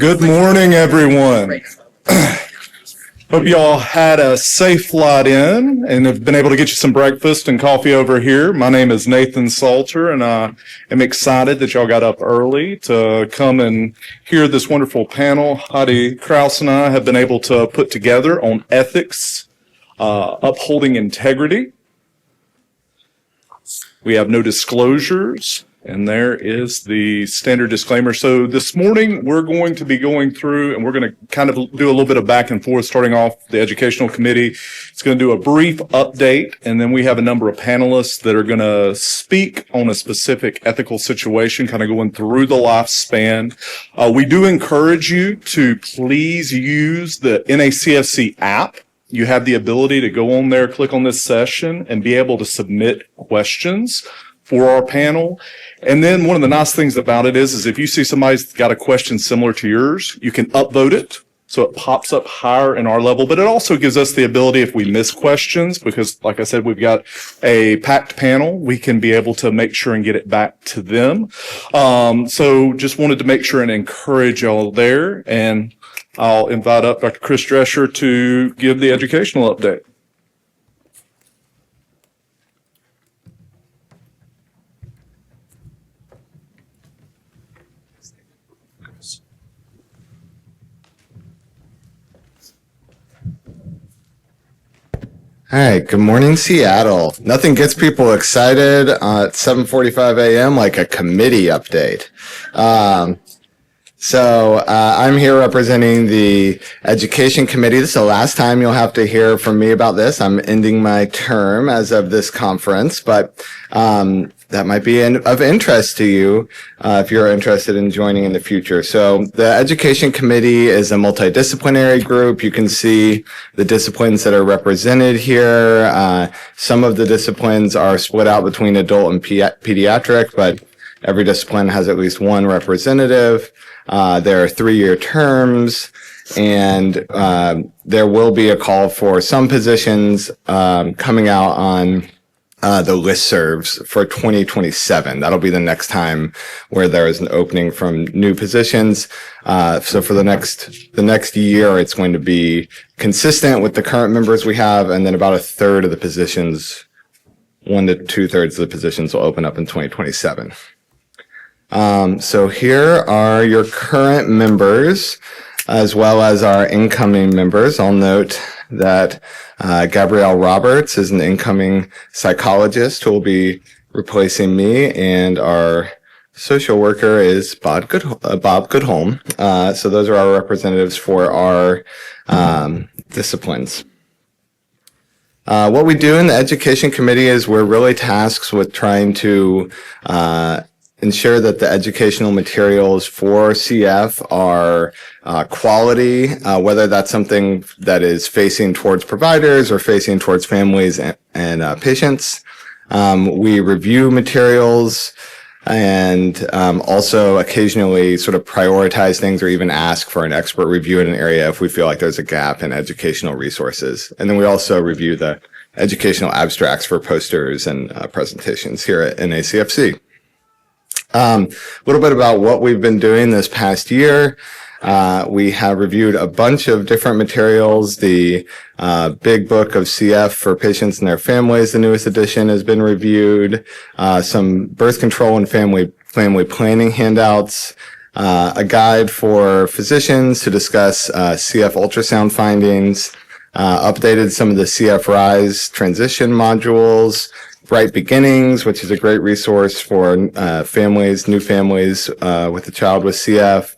Good morning, everyone. Hope you all had a safe flight in and have been able to get you some breakfast and coffee over here. My name is Nathan Salter, and I am excited that y'all got up early to come and hear this wonderful panel Heidi Krause and I have been able to put together on ethics, upholding integrity. We have no disclosures. And there is the standard disclaimer. So this morning, we're going to be going through, and we're going to kind of do a little bit of back and forth, starting off the Educational Committee. It's going to do a brief update, and then we have a number of panelists that are going to speak on a specific ethical situation, kind of going through the lifespan. We do encourage you to please use the NACFC app. You have the ability to go on there, click on this session, and be able to submit questions for our panel. And then one of the nice things about it is if you see somebody's got a question similar to yours, you can upvote it so it pops up higher in our level. But it also gives us the ability, if we miss questions, because like I said, we've got a packed panel, we can be able to make sure and get it back to them. So just wanted to make sure and encourage y'all there. And I'll invite up Dr. Chris Drescher to give the educational update. All right, good morning, Seattle. Nothing gets people excited at 7:45 a.m. like a committee update. I'm here representing the Education Committee. This is the last time you'll have to hear from me about this. I'm ending my term as of this conference, but that might be of interest to you if you're interested in joining in the future. So the Education Committee is a multidisciplinary group. You can see the disciplines that are represented here. Some of the disciplines are split out between adult and pediatric, but every discipline has at least one representative. There are 3-year terms, and there will be a call for some positions coming out on the listservs for 2027. That'll be the next time where there is an opening from new positions. So for the next year, it's going to be consistent with the current members we have, and then about a third of the positions, 1 to 2/3 of the positions will open up in 2027. So here are your current members, as well as our incoming members. I'll note that Gabrielle Roberts is an incoming psychologist who will be replacing me, and our social worker is Bob Goodholm. So those are our representatives for our disciplines. What we do in the Education Committee is we're really tasked with trying to ensure that the educational materials for CF are quality, whether that's something that is facing towards providers or facing towards families and patients. We review materials and also occasionally sort of prioritize things or even ask for an expert review in an area if we feel like there's a gap in educational resources. And then we also review the educational abstracts for posters and presentations here at NACFC. A little bit about what we've been doing this past year. We have reviewed a bunch of different materials. The Big Book of CF for Patients and Their Families, the newest edition, has been reviewed. Some birth control and family planning handouts. A guide for physicians to discuss CF ultrasound findings. Updated some of the CF RISE transition modules. Bright Beginnings, which is a great resource for new families with a child with CF.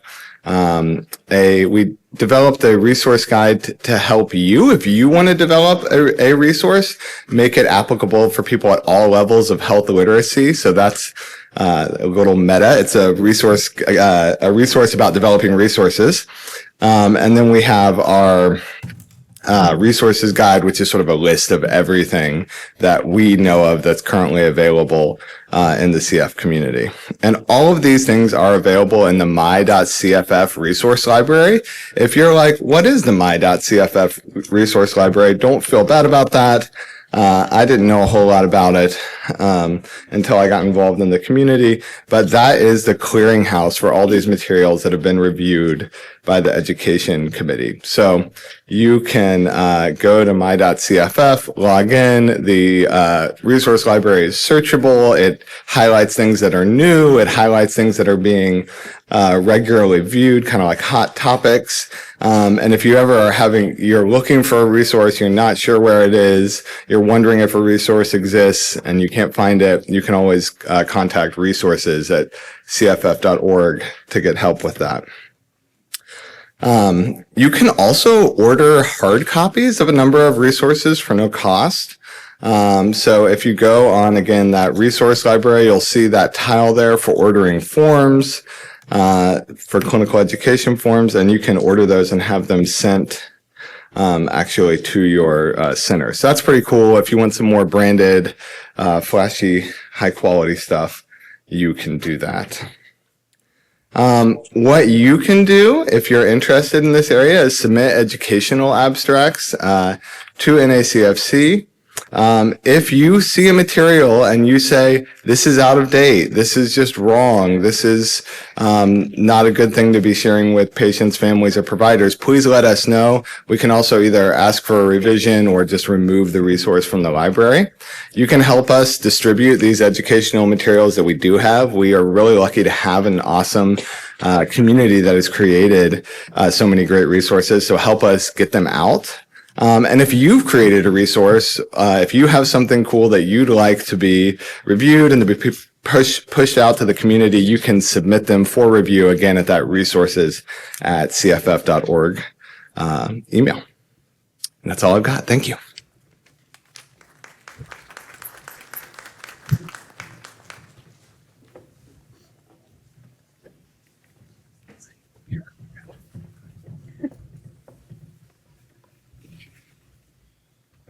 We developed a resource guide to help you if you want to develop a resource, make it applicable for people at all levels of health literacy. So that's a little meta. It's a resource about developing resources. And then we have our resources guide, which is sort of a list of everything that we know of that's currently available in the CF community. And all of these things are available in the my.cff resource library. If you're like, what is the my.cff resource library? Don't feel bad about that. I didn't know a whole lot about it until I got involved in the community. But that is the clearinghouse for all these materials that have been reviewed by the education committee. So you can go to my.cff, log in. The resource library is searchable. It highlights things that are new. It highlights things that are being regularly viewed, kind of like hot topics. And if you ever you're looking for a resource, you're not sure where it is, you're wondering if a resource exists and you can't find it, you can always contact resources at cff.org to get help with that. You can also order hard copies of a number of resources for no cost. So if you go on, again, that resource library, you'll see that tile there for ordering forms, for clinical education forms, and you can order those and have them sent actually to your center. So that's pretty cool. If you want some more branded, flashy, high-quality stuff, you can do that. What you can do if you're interested in this area is submit educational abstracts to NACFC. If you see a material and you say, this is out of date, this is just wrong, this is not a good thing to be sharing with patients, families, or providers, please let us know. We can also either ask for a revision or just remove the resource from the library. You can help us distribute these educational materials that we do have. We are really lucky to have an awesome community that has created so many great resources, so help us get them out. And if you've created a resource, if you have something cool that you'd like to be reviewed and to be pushed out to the community, you can submit them for review again at that resources@cff.org email. And that's all I've got. Thank you.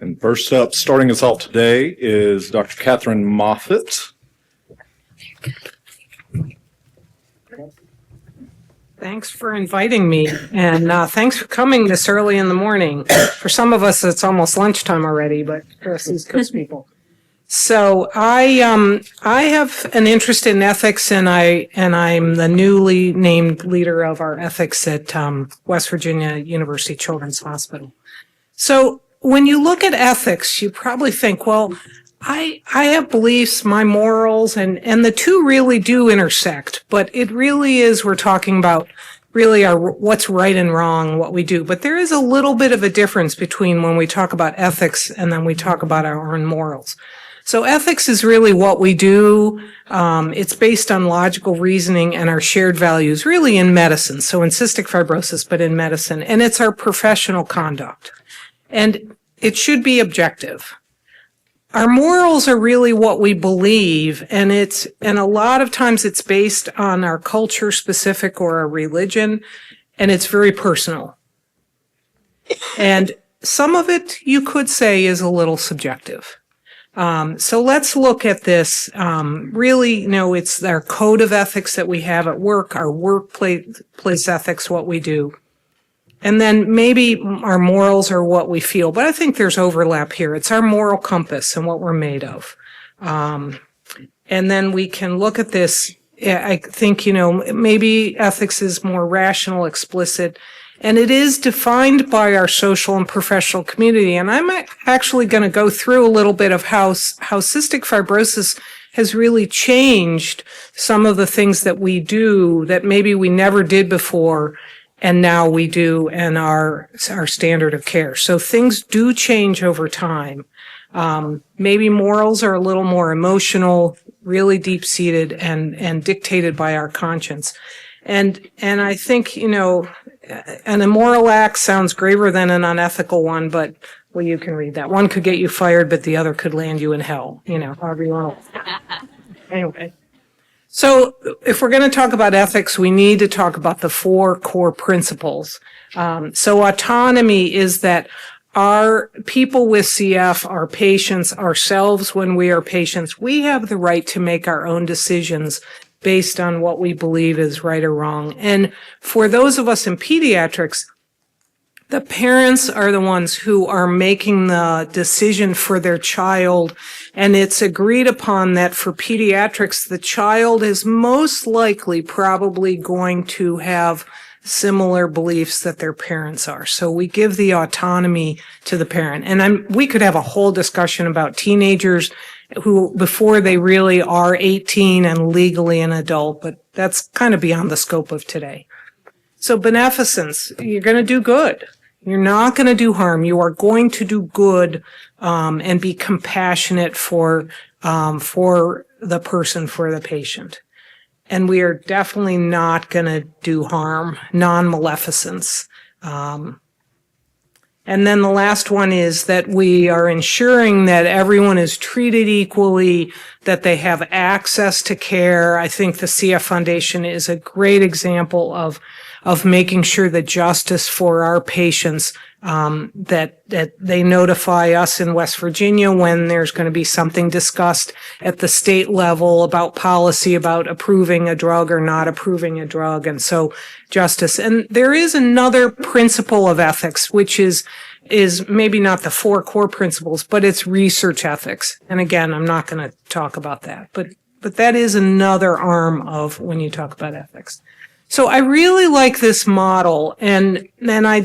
And first up, starting us off today, is Dr. Catherine Moffitt. Thanks for inviting me, and thanks for coming this early in the morning. For some of us, it's almost lunchtime already, but for us East Coast people. So I have an interest in ethics, and I'm the newly named leader of our ethics at West Virginia University Children's Hospital. So when you look at ethics, you probably think, well, I have beliefs, my morals, and the two really do intersect, but it really is, we're talking about really what's right and wrong, what we do. But there is a little bit of a difference between when we talk about ethics and then we talk about our own morals. So ethics is really what we do. It's based on logical reasoning and our shared values, really in medicine. So in cystic fibrosis, but in medicine. And it's our professional conduct. And it should be objective. Our morals are really what we believe, and a lot of times it's based on our culture specific or our religion, and it's very personal. And some of it you could say is a little subjective. So let's look at this. Really, it's our code of ethics that we have at work, our workplace ethics, what we do. And then maybe our morals are what we feel, but I think there's overlap here. It's our moral compass and what we're made of. And then we can look at this. I think, maybe ethics is more rational, explicit, and it is defined by our social and professional community. And I'm actually going to go through a little bit of how cystic fibrosis has really changed some of the things that we do that maybe we never did before, and now we do, and our standard of care. So things do change over time. Maybe morals are a little more emotional, really deep-seated, and dictated by our conscience. And I think, an immoral act sounds graver than an unethical one, but, well, you can read that. One could get you fired, but the other could land you in hell, however you want to. Anyway. So if we're going to talk about ethics, we need to talk about the 4 core principles. So autonomy is that our people with CF, our patients, ourselves when we are patients, we have the right to make our own decisions based on what we believe is right or wrong. And for those of us in pediatrics, The parents are the ones who are making the decision for their child, and it's agreed upon that for pediatrics, the child is most likely probably going to have similar beliefs that their parents are. So we give the autonomy to the parent. And we could have a whole discussion about teenagers who, before they really are 18 and legally an adult, but that's kind of beyond the scope of today. So beneficence, you're going to do good. You're not going to do harm. You are going to do good, and be compassionate for the person, for the patient. And we are definitely not going to do harm, non-maleficence. And then the last one is that we are ensuring that everyone is treated equally, that they have access to care. I think the CF Foundation is a great example of making sure that justice for our patients, that they notify us in West Virginia when there's going to be something discussed at the state level about policy, about approving a drug or not approving a drug. And so justice. And there is another principle of ethics, which is maybe not the 4 core principles, but it's research ethics. And again, I'm not going to talk about that, but that is another arm of when you talk about ethics. So I really like this model, and I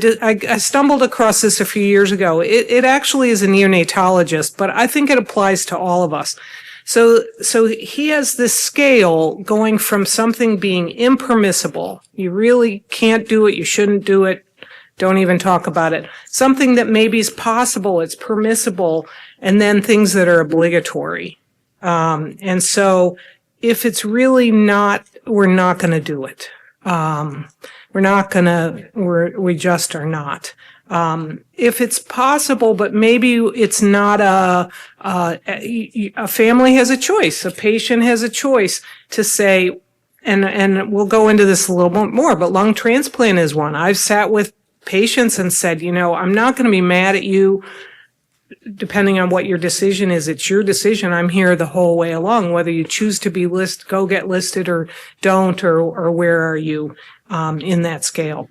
stumbled across this a few years ago. It actually is a neonatologist, but I think it applies to all of us. So he has this scale going from something being impermissible, you really can't do it, you shouldn't do it, don't even talk about it, something that maybe is possible, it's permissible, and then things that are obligatory. And so if it's really not, we're not going to do it. We just are not. If it's possible, but maybe it's not a family has a choice, a patient has a choice to say, and we'll go into this a little bit more, but lung transplant is one. I've sat with patients and said, I'm not going to be mad at you depending on what your decision is. It's your decision. I'm here the whole way along, whether you choose to be go get listed or don't, or where are you in that scale.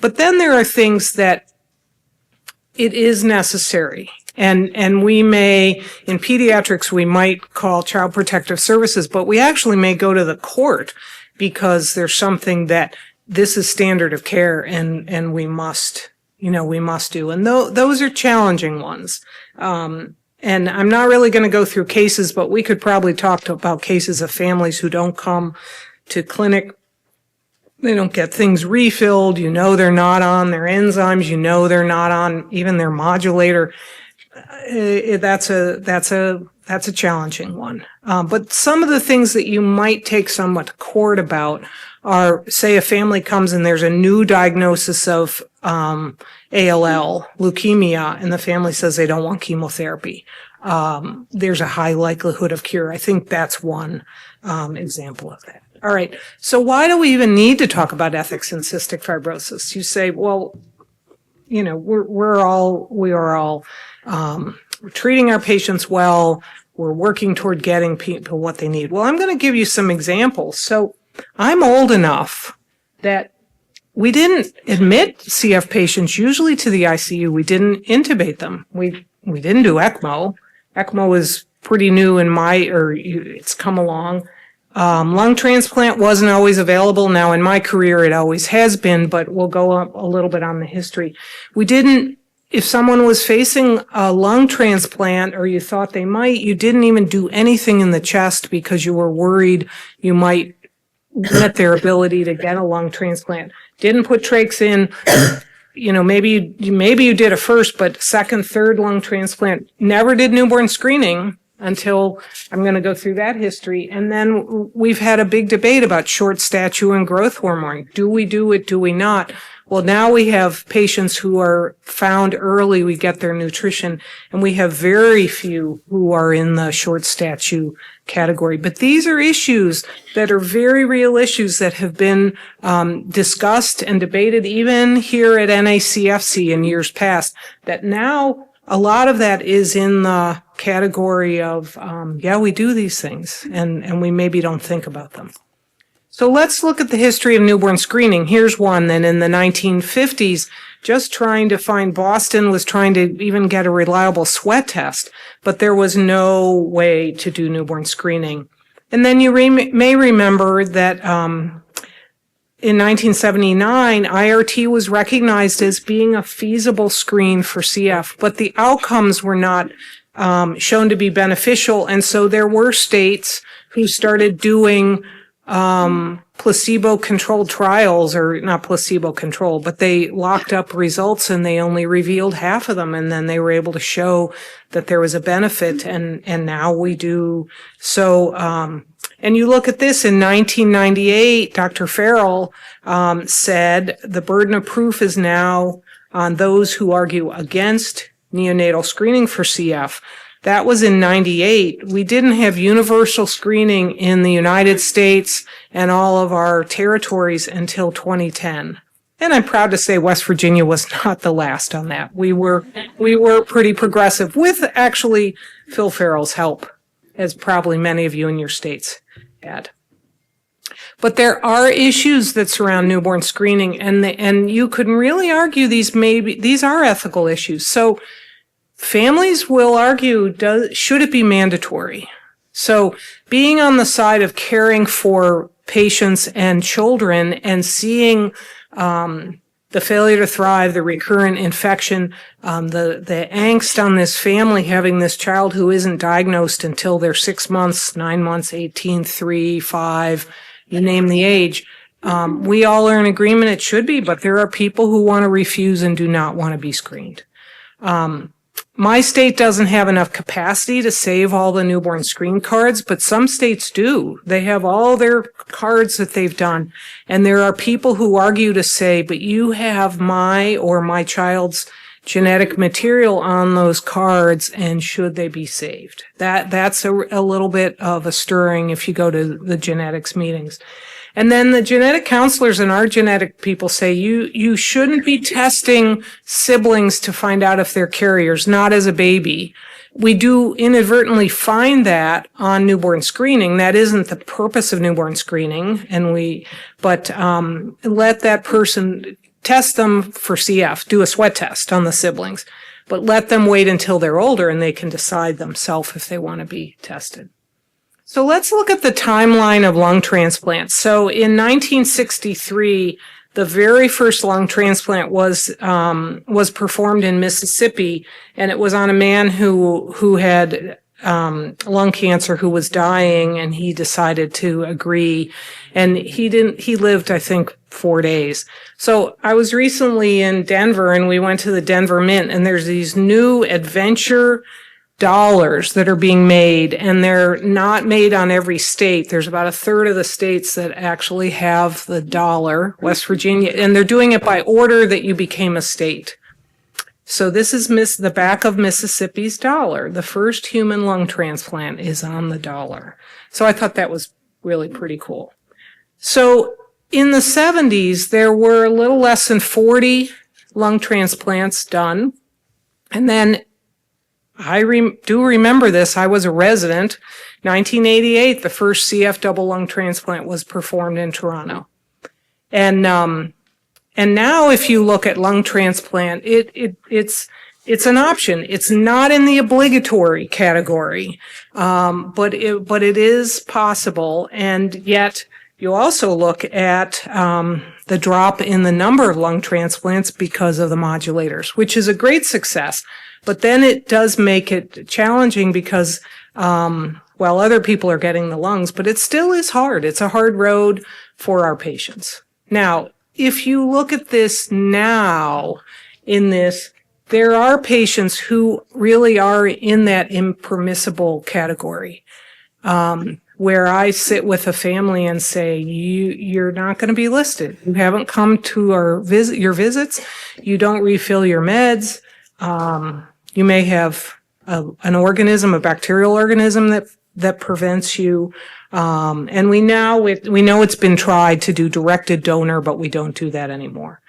But then there are things that it is necessary. And we may, in pediatrics, we might call Child Protective Services, but we actually may go to the court because there's something that this is standard of care and we must do. And those are challenging ones. And I'm not really going to go through cases, but we could probably talk about cases of families who don't come to clinic. They don't get things refilled. They're not on their enzymes. They're not on even their modulator. That's a challenging one. But some of the things that you might take someone to court about are, say, a family comes and there's a new diagnosis of ALL, leukemia, and the family says they don't want chemotherapy. There's a high likelihood of cure. I think that's one example of that. All right. So why do we even need to talk about ethics in cystic fibrosis? You say, well, we're all treating our patients well. We're working toward getting people what they need. Well, I'm going to give you some examples. So I'm old enough that we didn't admit CF patients usually to the ICU. We didn't intubate them. We didn't do ECMO. ECMO is pretty new it's come along. Lung transplant wasn't always available. Now, in my career, it always has been, but we'll go up a little bit on the history. If someone was facing a lung transplant or you thought they might, you didn't even do anything in the chest because you were worried you might limit their ability to get a lung transplant. Didn't put trachs in. Maybe you did a first, but second, third lung transplant. Never did newborn screening until I'm going to go through that history. And then we've had a big debate about short stature and growth hormone. Do we do it? Do we not? Well, now we have patients who are found early. We get their nutrition, and we have very few who are in the short stature category. But these are issues that are very real issues that have been discussed and debated even here at NACFC in years past, that now a lot of that is in the category of, we do these things, and we maybe don't think about them. So let's look at the history of newborn screening. Here's one. Then in the 1950s, just trying to find, Boston was trying to even get a reliable sweat test, but there was no way to do newborn screening. And then you may remember that in 1979, IRT was recognized as being a feasible screen for CF, but the outcomes were not shown to be beneficial. And so there were states who started doing placebo-controlled trials, or not placebo-controlled, but they locked up results and they only revealed half of them, and then they were able to show that there was a benefit, and now we do. So, and you look at this, in 1998, Dr. Farrell said the burden of proof is now on those who argue against neonatal screening for CF. That was in 98. We didn't have universal screening in the United States and all of our territories until 2010. And I'm proud to say West Virginia was not the last on that. We were pretty progressive, with actually Phil Farrell's help, as probably many of you in your states had. But there are issues that surround newborn screening, and you could really argue these are ethical issues. So families will argue, should it be mandatory? So being on the side of caring for patients and children and seeing the failure to thrive, the recurrent infection, the angst on this family having this child who isn't diagnosed until they're 6 months, 9 months, 18, 3, 5, you name the age. We all are in agreement it should be, but there are people who want to refuse and do not want to be screened. My state doesn't have enough capacity to save all the newborn screen cards, but some states do. They have all their cards that they've done. And there are people who argue to say, but you have my or my child's genetic material on those cards, and should they be saved? That's a little bit of a stirring if you go to the genetics meetings. And then the genetic counselors and our genetic people say you shouldn't be testing siblings to find out if they're carriers, not as a baby. We do inadvertently find that on newborn screening. That isn't the purpose of newborn screening, but let that person test them for CF, do a sweat test on the siblings, but let them wait until they're older and they can decide themselves if they want to be tested. So let's look at the timeline of lung transplants. So in 1963, the very first lung transplant was performed in Mississippi, and it was on a man who had lung cancer, who was dying, and he decided to agree. And he lived, I think, 4 days. So I was recently in Denver, and we went to the Denver Mint, and there's these new adventure dollars that are being made, and they're not made on every state. There's about a third of the states that actually have the dollar, West Virginia, and they're doing it by order that you became a state. So this is the back of Mississippi's dollar. The first human lung transplant is on the dollar. So I thought that was really pretty cool. So in the 70s, there were a little less than 40 lung transplants done. And then I do remember this. I was a resident. 1988, the first CF double lung transplant was performed in Toronto. And now if you look at lung transplant, it's an option. It's not in the obligatory category, but it is possible. And yet you also look at the drop in the number of lung transplants because of the modulators, which is a great success. But then it does make it challenging because, other people are getting the lungs, but it still is hard. It's a hard road for our patients. Now, if you look at this now, there are patients who really are in that impermissible category, where I sit with a family and say, you're not going to be listed. You haven't come to your visits. You don't refill your meds. You may have an organism, a bacterial organism that prevents you. And we know it's been tried to do directed donor, but we don't do that anymore.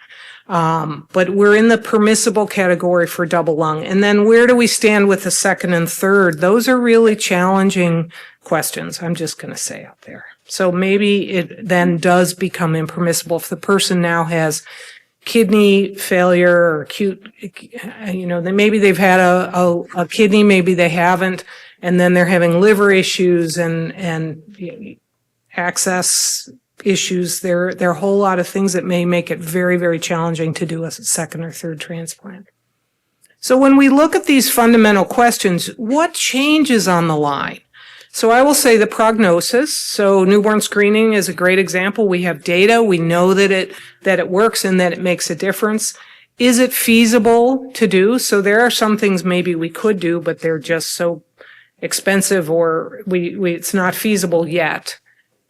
But we're in the permissible category for double lung. And then where do we stand with the second and third? Those are really challenging questions, I'm just going to say out there. So maybe it then does become impermissible if the person now has kidney failure or acute, maybe they've had a kidney, maybe they haven't, and then they're having liver issues and access issues. There are a whole lot of things that may make it very, very challenging to do a second or third transplant. So when we look at these fundamental questions, what changes on the line? So I will say the prognosis. So newborn screening is a great example. We have data. We know that it works and that it makes a difference. Is it feasible to do? So there are some things maybe we could do, but they're just so expensive or it's not feasible yet.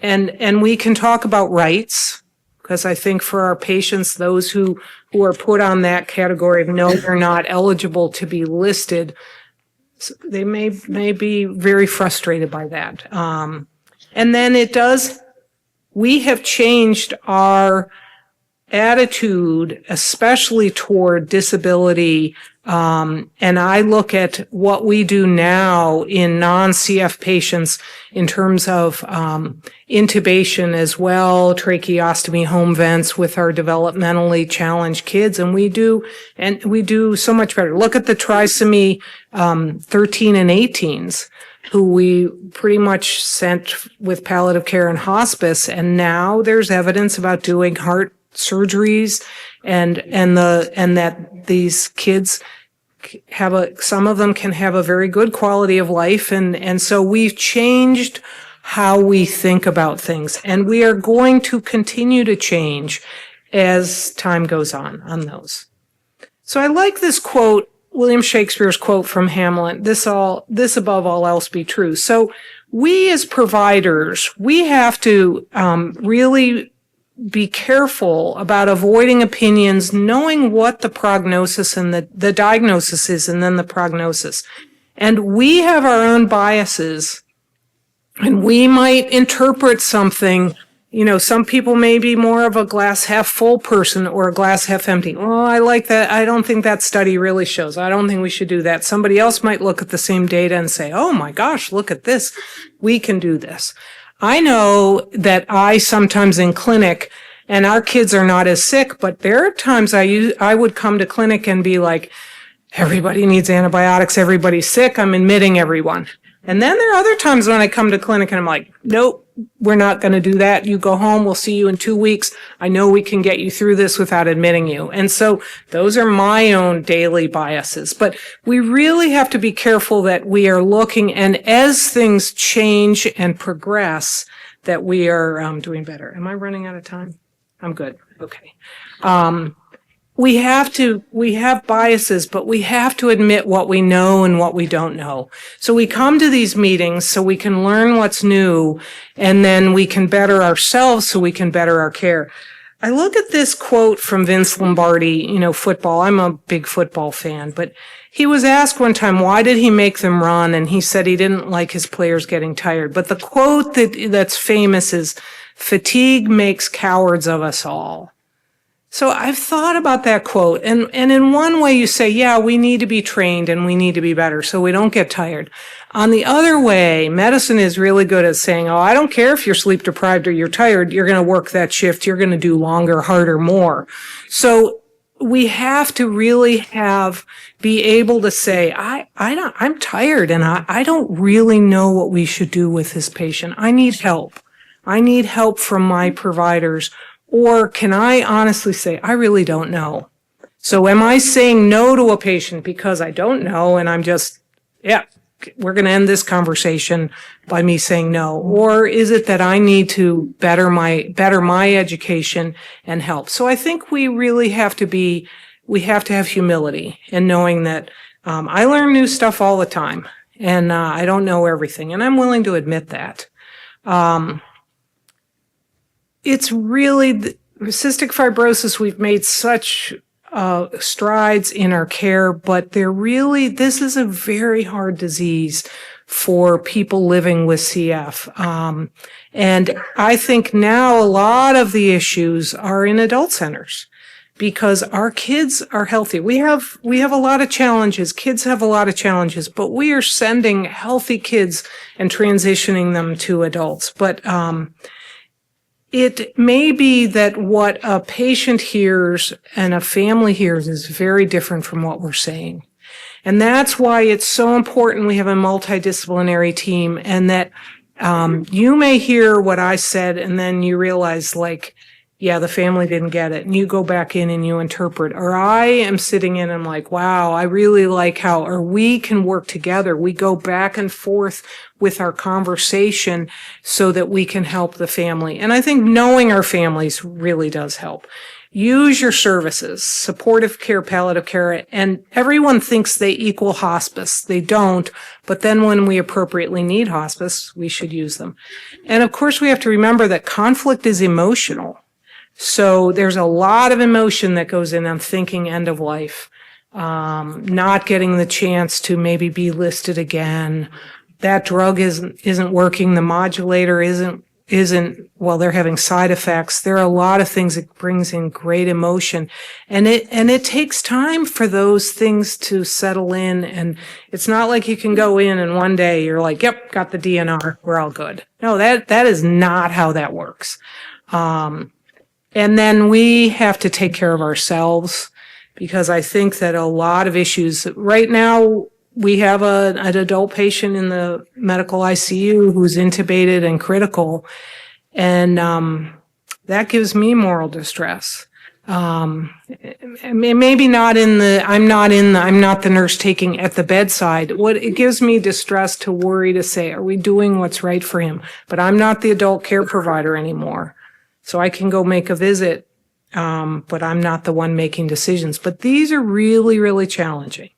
And we can talk about rights, because I think for our patients, those who are put on that category know they're not eligible to be listed, they may be very frustrated by that. And then we have changed our attitude, especially toward disability. And I look at what we do now in non-CF patients in terms of intubation as well, tracheostomy, home vents with our developmentally challenged kids. And we do so much better. Look at the trisomy 13 and 18s who we pretty much sent with palliative care and hospice. And now there's evidence about doing heart surgeries and that these kids some of them can have a very good quality of life. And so we've changed how we think about things, and we are going to continue to change as time goes on those. So I like this quote, William Shakespeare's quote from Hamlet, this above all else be true. So we as providers, we have to really be careful about avoiding opinions, knowing what the prognosis and the diagnosis is and then the prognosis. And we have our own biases, and we might interpret something. Some people may be more of a glass half full person or a glass half empty. Oh, I like that. I don't think that study really shows. I don't think we should do that. Somebody else might look at the same data and say, oh my gosh, look at this. We can do this. I know that I sometimes in clinic, and our kids are not as sick, but there are times I would come to clinic and be like, everybody needs antibiotics, everybody's sick, I'm admitting everyone. And then there are other times when I come to clinic and I'm like, nope, we're not going to do that. You go home, we'll see you in 2 weeks. I know we can get you through this without admitting you. And so those are my own daily biases. But we really have to be careful that we are looking, and as things change and progress, that we are doing better. Am I running out of time? I'm good. Okay. We have biases, but we have to admit what we know and what we don't know. So we come to these meetings so we can learn what's new, and then we can better ourselves so we can better our care. I look at this quote from Vince Lombardi, football. I'm a big football fan, but he was asked one time, why did he make them run? And he said he didn't like his players getting tired. But the quote that's famous is, fatigue makes cowards of us all. So I've thought about that quote, and in one way you say, yeah, we need to be trained and we need to be better so we don't get tired. On the other way, medicine is really good at saying, oh, I don't care if you're sleep deprived or you're tired, you're going to work that shift, you're going to do longer, harder, more. So we have to really be able to say, I'm tired and I don't really know what we should do with this patient. I need help. I need help from my providers. Or can I honestly say, I really don't know? So am I saying no to a patient because I don't know and I'm just, we're going to end this conversation by me saying no? Or is it that I need to better my education and help? So I think we really have to have humility in knowing that I learn new stuff all the time and I don't know everything, and I'm willing to admit that. It's really cystic fibrosis. We've made such strides in our care, but this is a very hard disease for people living with CF. And I think now a lot of the issues are in adult centers because our kids are healthy. We have a lot of challenges. Kids have a lot of challenges, but we are sending healthy kids and transitioning them to adults. But it may be that what a patient hears and a family hears is very different from what we're saying. And that's why it's so important we have a multidisciplinary team, and that you may hear what I said and then you realize, like, yeah, the family didn't get it. And you go back in and you interpret. Or I am sitting in and I'm like, wow, I really like how, or we can work together. We go back and forth with our conversation so that we can help the family. And I think knowing our families really does help. Use your services, supportive care, palliative care, and everyone thinks they equal hospice. They don't, but then when we appropriately need hospice, we should use them. And of course, we have to remember that conflict is emotional. So there's a lot of emotion that goes in on thinking end of life, not getting the chance to maybe be listed again. That drug isn't working. The modulator isn't, well, they're having side effects. There are a lot of things that brings in great emotion, and it takes time for those things to settle in. And it's not like you can go in and one day you're like, yep, got the DNR. We're all good. No, that is not how that works. And then we have to take care of ourselves, because I think that a lot of issues right now, we have an adult patient in the medical ICU who's intubated and critical. And, that gives me moral distress. Maybe not I'm not the nurse taking at the bedside. It gives me distress to worry, to say, are we doing what's right for him? But I'm not the adult care provider anymore. So I can go make a visit, but I'm not the one making decisions. But these are really, really challenging.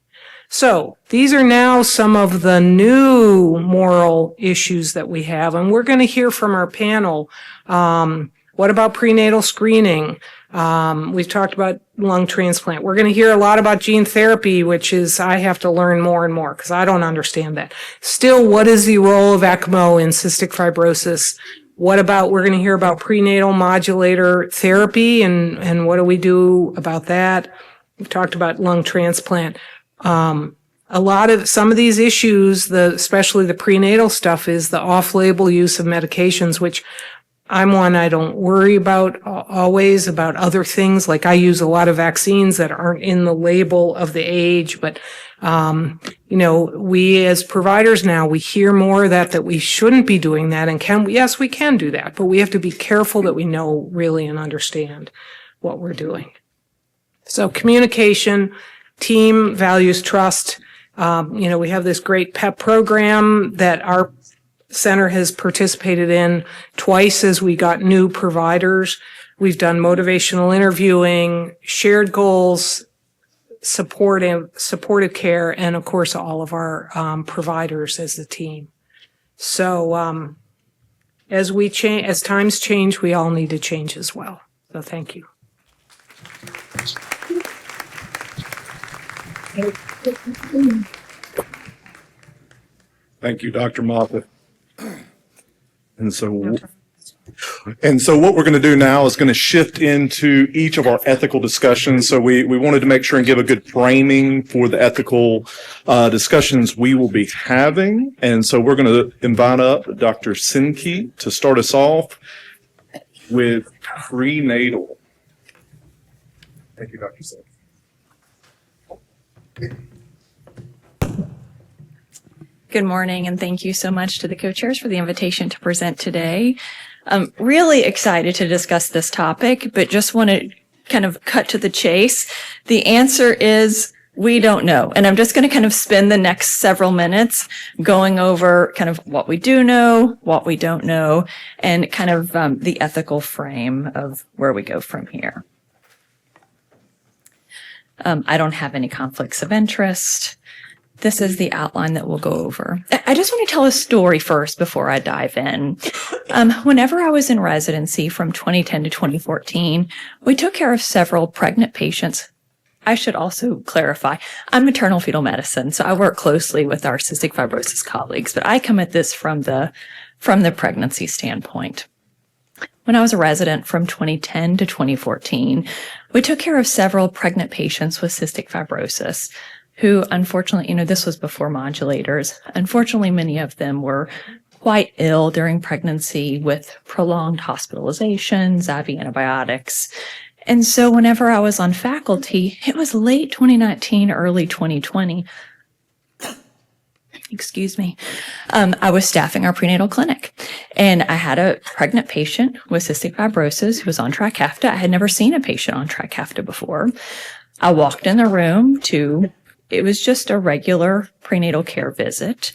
So these are now some of the new moral issues that we have, and we're going to hear from our panel. What about prenatal screening? We've talked about lung transplant. We're going to hear a lot about gene therapy, which is, I have to learn more and more because I don't understand that. Still, what is the role of ECMO in cystic fibrosis? We're going to hear about prenatal modulator therapy and what do we do about that? We've talked about lung transplant. Some of these issues, especially the prenatal stuff, is the off-label use of medications, which I don't worry about always about other things. Like I use a lot of vaccines that aren't in the label of the age, but, we as providers now, we hear more that we shouldn't be doing that. And yes, we can do that, but we have to be careful that we know really and understand what we're doing. So communication, team, values, trust. We have this great PEP program that our center has participated in twice as we got new providers. We've done motivational interviewing, shared goals, supportive care, and of course all of our providers as the team. So as times change, we all need to change as well. So thank you. Thank you, Dr. Moffett. And so what we're going to do now is going to shift into each of our ethical discussions. So we wanted to make sure and give a good framing for the ethical discussions we will be having. And so we're going to invite up Dr. Sinke to start us off with prenatal. Thank you, Dr. Sinke. Good morning, and thank you so much to the co-chairs for the invitation to present today. I'm really excited to discuss this topic, but just want to kind of cut to the chase. The answer is we don't know. And I'm just going to kind of spend the next several minutes going over kind of what we do know, what we don't know, and kind of the ethical frame of where we go from here. I don't have any conflicts of interest. This is the outline that we'll go over. I just want to tell a story first before I dive in. Whenever I was in residency from 2010 to 2014, we took care of several pregnant patients. I should also clarify, I'm maternal fetal medicine, so I work closely with our cystic fibrosis colleagues, but I come at this from the pregnancy standpoint. when I was a resident from 2010 to 2014, we took care of several pregnant patients with cystic fibrosis who, unfortunately, this was before modulators. Unfortunately, many of them were quite ill during pregnancy with prolonged hospitalizations, IV antibiotics. And so whenever I was on faculty, it was late 2019, early 2020. Excuse me. I was staffing our prenatal clinic, and I had a pregnant patient with cystic fibrosis who was on Trikafta. I had never seen a patient on Trikafta before. I walked in the room it was just a regular prenatal care visit,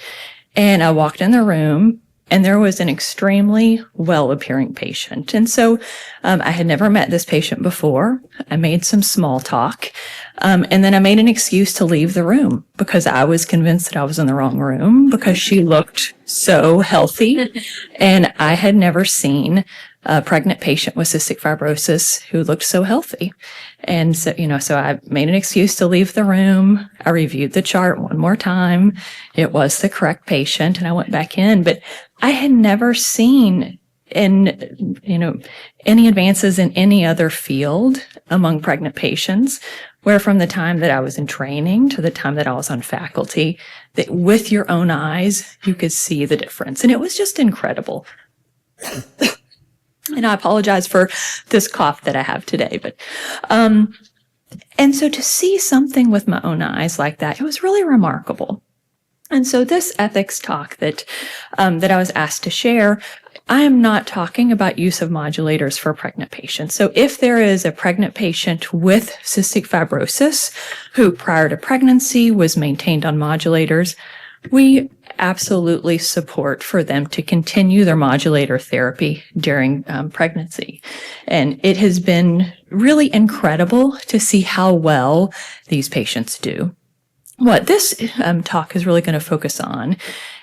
and I walked in the room, and there was an extremely well-appearing patient. And so I had never met this patient before. I made some small talk. And then I made an excuse to leave the room because I was convinced that I was in the wrong room because she looked so healthy. And I had never seen a pregnant patient with cystic fibrosis who looked so healthy. And so, so I made an excuse to leave the room. I reviewed the chart one more time. It was the correct patient, and I went back in. But I had never seen any advances in any other field among pregnant patients, where from the time that I was in training to the time that I was on faculty, that with your own eyes, you could see the difference. And it was just incredible. And I apologize for this cough that I have today, but, and so to see something with my own eyes like that, it was really remarkable. And so this ethics talk that I was asked to share, I am not talking about use of modulators for pregnant patients. So if there is a pregnant patient with cystic fibrosis who prior to pregnancy was maintained on modulators, we absolutely support for them to continue their modulator therapy during pregnancy. And it has been really incredible to see how well these patients do. What this talk is really going to focus on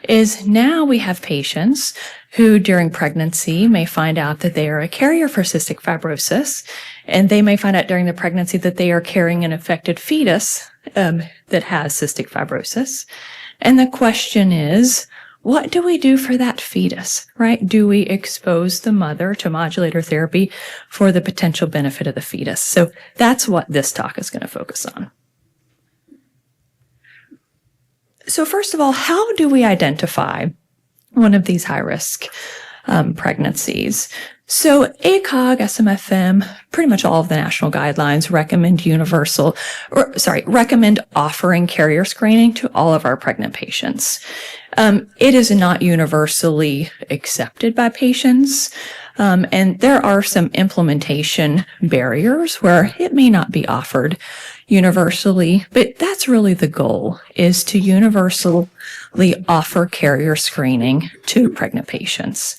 is now we have patients who during pregnancy may find out that they are a carrier for cystic fibrosis, and they may find out during the pregnancy that they are carrying an affected fetus that has cystic fibrosis. And the question is, what do we do for that fetus, right? Do we expose the mother to modulator therapy for the potential benefit of the fetus? So that's what this talk is going to focus on. So first of all, how do we identify one of these high-risk pregnancies? So ACOG, SMFM, pretty much all of the national guidelines recommend offering carrier screening to all of our pregnant patients. It is not universally accepted by patients, and there are some implementation barriers where it may not be offered universally, but that's really the goal, is to universally offer carrier screening to pregnant patients.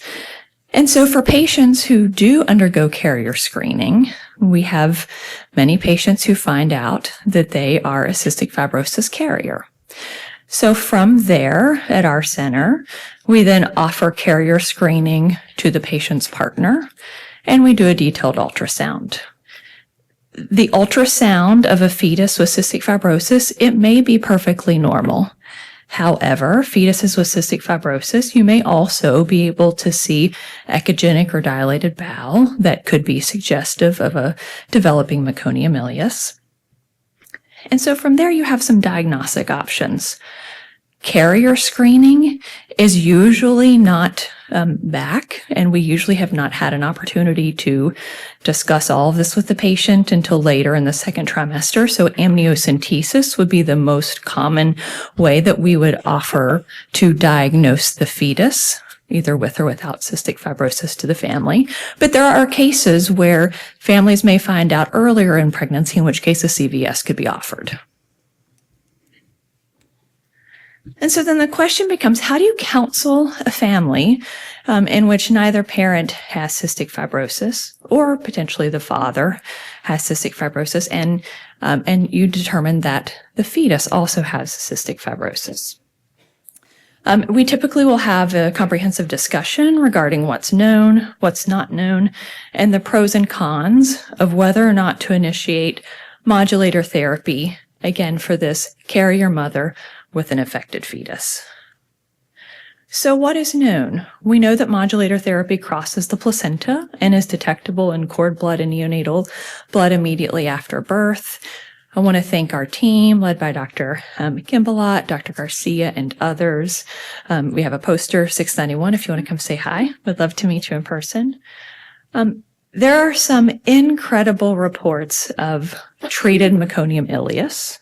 And so for patients who do undergo carrier screening, we have many patients who find out that they are a cystic fibrosis carrier. So from there at our center, we then offer carrier screening to the patient's partner, and we do a detailed ultrasound. The ultrasound of a fetus with cystic fibrosis, it may be perfectly normal. However, fetuses with cystic fibrosis, you may also be able to see echogenic or dilated bowel that could be suggestive of a developing meconium ileus. And so from there, you have some diagnostic options. Carrier screening is usually not back, and we usually have not had an opportunity to discuss all of this with the patient until later in the second trimester. So amniocentesis would be the most common way that we would offer to diagnose the fetus, either with or without cystic fibrosis, to the family. But there are cases where families may find out earlier in pregnancy, in which case a CVS could be offered. And so then the question becomes, how do you counsel a family in which neither parent has cystic fibrosis, or potentially the father has cystic fibrosis, and you determine that the fetus also has cystic fibrosis? We typically will have a comprehensive discussion regarding what's known, what's not known, and the pros and cons of whether or not to initiate modulator therapy, again, for this carrier mother with an affected fetus. So what is known? We know that modulator therapy crosses the placenta and is detectable in cord blood and neonatal blood immediately after birth. I want to thank our team led by Dr. Kimbalot, Dr. Garcia, and others. We have a poster, 691, if you want to come say hi. Would love to meet you in person. There are some incredible reports of treated meconium ileus,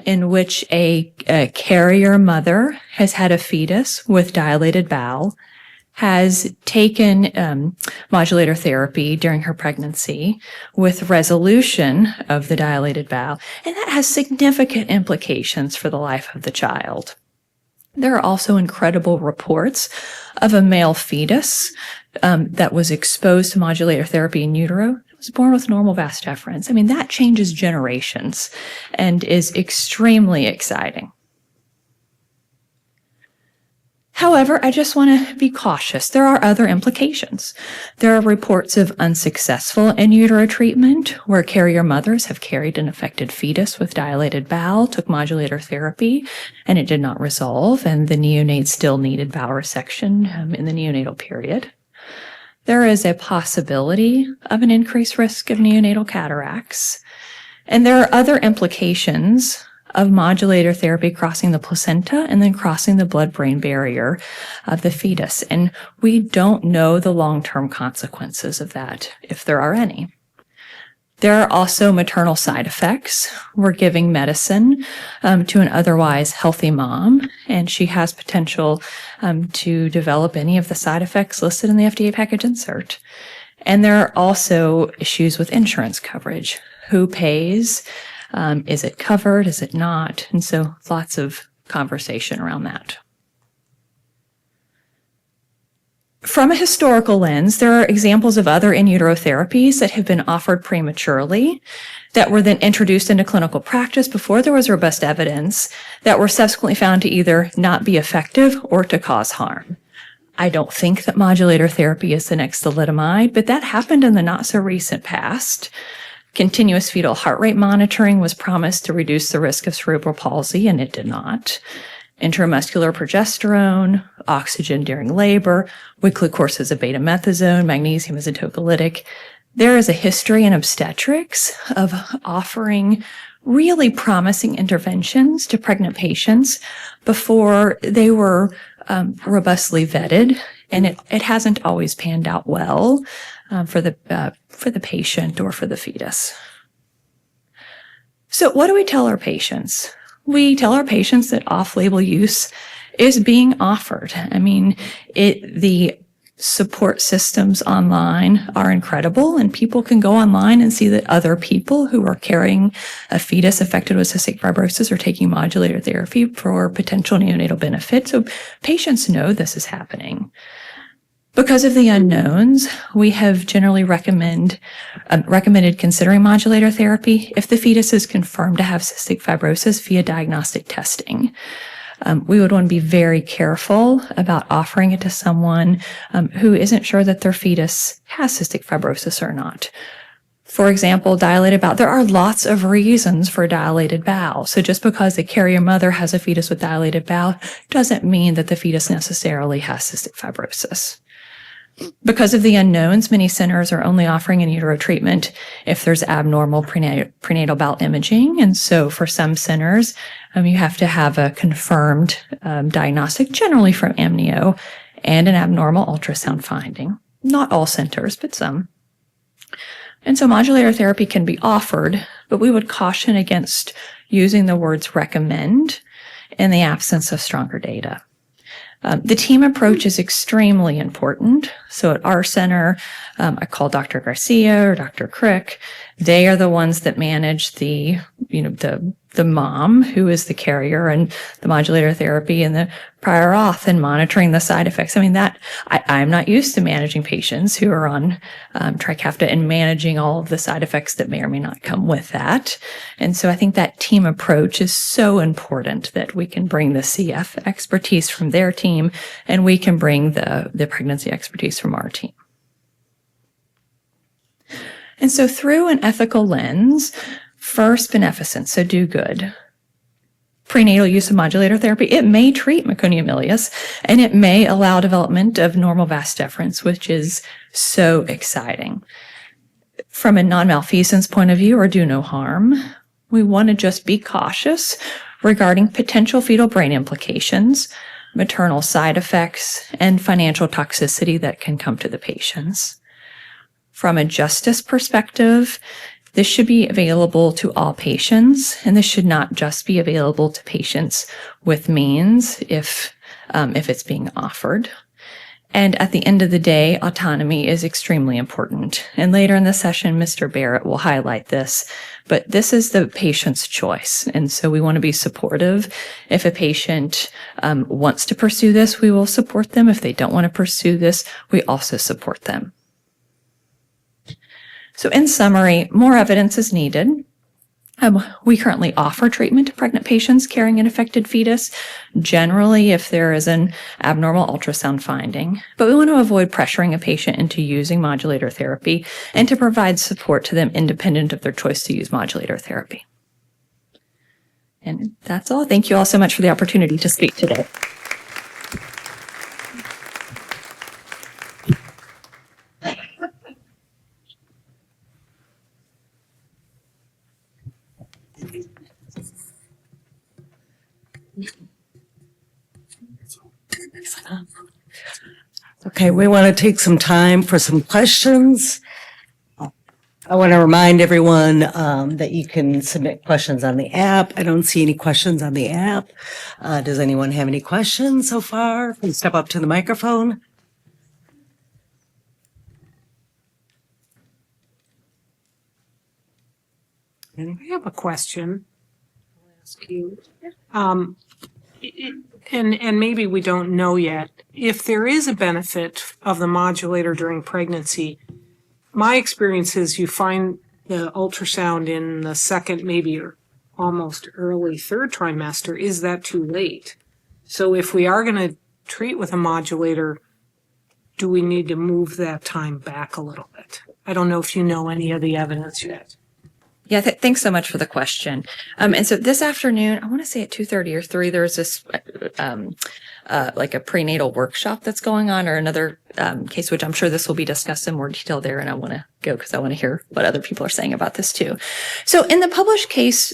in which a carrier mother has had a fetus with dilated bowel, has taken modulator therapy during her pregnancy with resolution of the dilated bowel, and that has significant implications for the life of the child. There are also incredible reports of a male fetus that was exposed to modulator therapy in utero. Was born with normal vas deferens. I mean, that changes generations and is extremely exciting. However, I just want to be cautious. There are other implications. There are reports of unsuccessful in utero treatment where carrier mothers have carried an affected fetus with dilated bowel, took modulator therapy, and it did not resolve, and the neonate still needed bowel resection in the neonatal period. There is a possibility of an increased risk of neonatal cataracts. And there are other implications of modulator therapy crossing the placenta and then crossing the blood-brain barrier of the fetus. And we don't know the long-term consequences of that, if there are any. There are also maternal side effects. We're giving medicine to an otherwise healthy mom, and she has potential to develop any of the side effects listed in the FDA package insert. And there are also issues with insurance coverage. Who pays? Is it covered? Is it not? And so lots of conversation around that. From a historical lens, there are examples of other in utero therapies that have been offered prematurely that were then introduced into clinical practice before there was robust evidence that were subsequently found to either not be effective or to cause harm. I don't think that modulator therapy is the next thalidomide, but that happened in the not so recent past. Continuous fetal heart rate monitoring was promised to reduce the risk of cerebral palsy, and it did not. Intramuscular progesterone, oxygen during labor, weekly courses of betamethasone, magnesium as a tocolytic. There is a history in obstetrics of offering really promising interventions to pregnant patients before they were robustly vetted, and it hasn't always panned out well for the patient or for the fetus. So what do we tell our patients? We tell our patients that off-label use is being offered. I mean, the support systems online are incredible, and people can go online and see that other people who are carrying a fetus affected with cystic fibrosis are taking modulator therapy for potential neonatal benefit. So patients know this is happening. Because of the unknowns, we have generally recommended considering modulator therapy if the fetus is confirmed to have cystic fibrosis via diagnostic testing. We would want to be very careful about offering it to someone who isn't sure that their fetus has cystic fibrosis or not. For example, dilated bowel. There are lots of reasons for dilated bowel. So just because the carrier mother has a fetus with dilated bowel doesn't mean that the fetus necessarily has cystic fibrosis. Because of the unknowns, many centers are only offering in utero treatment if there's abnormal prenatal bowel imaging. And so for some centers, you have to have a confirmed diagnostic, generally from amnio, and an abnormal ultrasound finding. Not all centers, but some. And so modulator therapy can be offered, but we would caution against using the words recommend in the absence of stronger data. The team approach is extremely important. So at our center, I call Dr. Garcia or Dr. Crick. They are the ones that manage the mom who is the carrier and the modulator therapy and the prior auth and monitoring the side effects. I mean, I'm not used to managing patients who are on Trikafta and managing all of the side effects that may or may not come with that. And so I think that team approach is so important that we can bring the CF expertise from their team and we can bring the pregnancy expertise from our team. And so through an ethical lens, first, beneficence, so do good. prenatal use of modulator therapy, it may treat meconium ileus, and it may allow development of normal vas deferens, which is so exciting. From a non-malfeasance point of view, or do no harm, we want to just be cautious regarding potential fetal brain implications, maternal side effects, and financial toxicity that can come to the patients. From a justice perspective, this should be available to all patients, and this should not just be available to patients with means if it's being offered. And at the end of the day, autonomy is extremely important. And later in the session, Mr. Barrett will highlight this, but this is the patient's choice. And so we want to be supportive. If a patient wants to pursue this, we will support them. If they don't want to pursue this, we also support them. So in summary, more evidence is needed. We currently offer treatment to pregnant patients carrying an affected fetus, generally if there is an abnormal ultrasound finding, but we want to avoid pressuring a patient into using modulator therapy and to provide support to them independent of their choice to use modulator therapy. And that's all. Thank you all so much for the opportunity to speak today. Okay, we want to take some time for some questions. I want to remind everyone that you can submit questions on the app. I don't see any questions on the app. Does anyone have any questions so far? Please step up to the microphone. And I have a question. I'll ask you. And maybe we don't know yet. If there is a benefit of the modulator during pregnancy, my experience is you find the ultrasound in the second, maybe or almost early third trimester. Is that too late? So if we are going to treat with a modulator, do we need to move that time back a little bit? I don't know if you know any of the evidence yet. Yeah, thanks so much for the question. And so this afternoon, I want to say at 2:30 or 3, there's this like a prenatal workshop that's going on, or another case, which I'm sure this will be discussed in more detail there, and I want to go because I want to hear what other people are saying about this too. So in the published case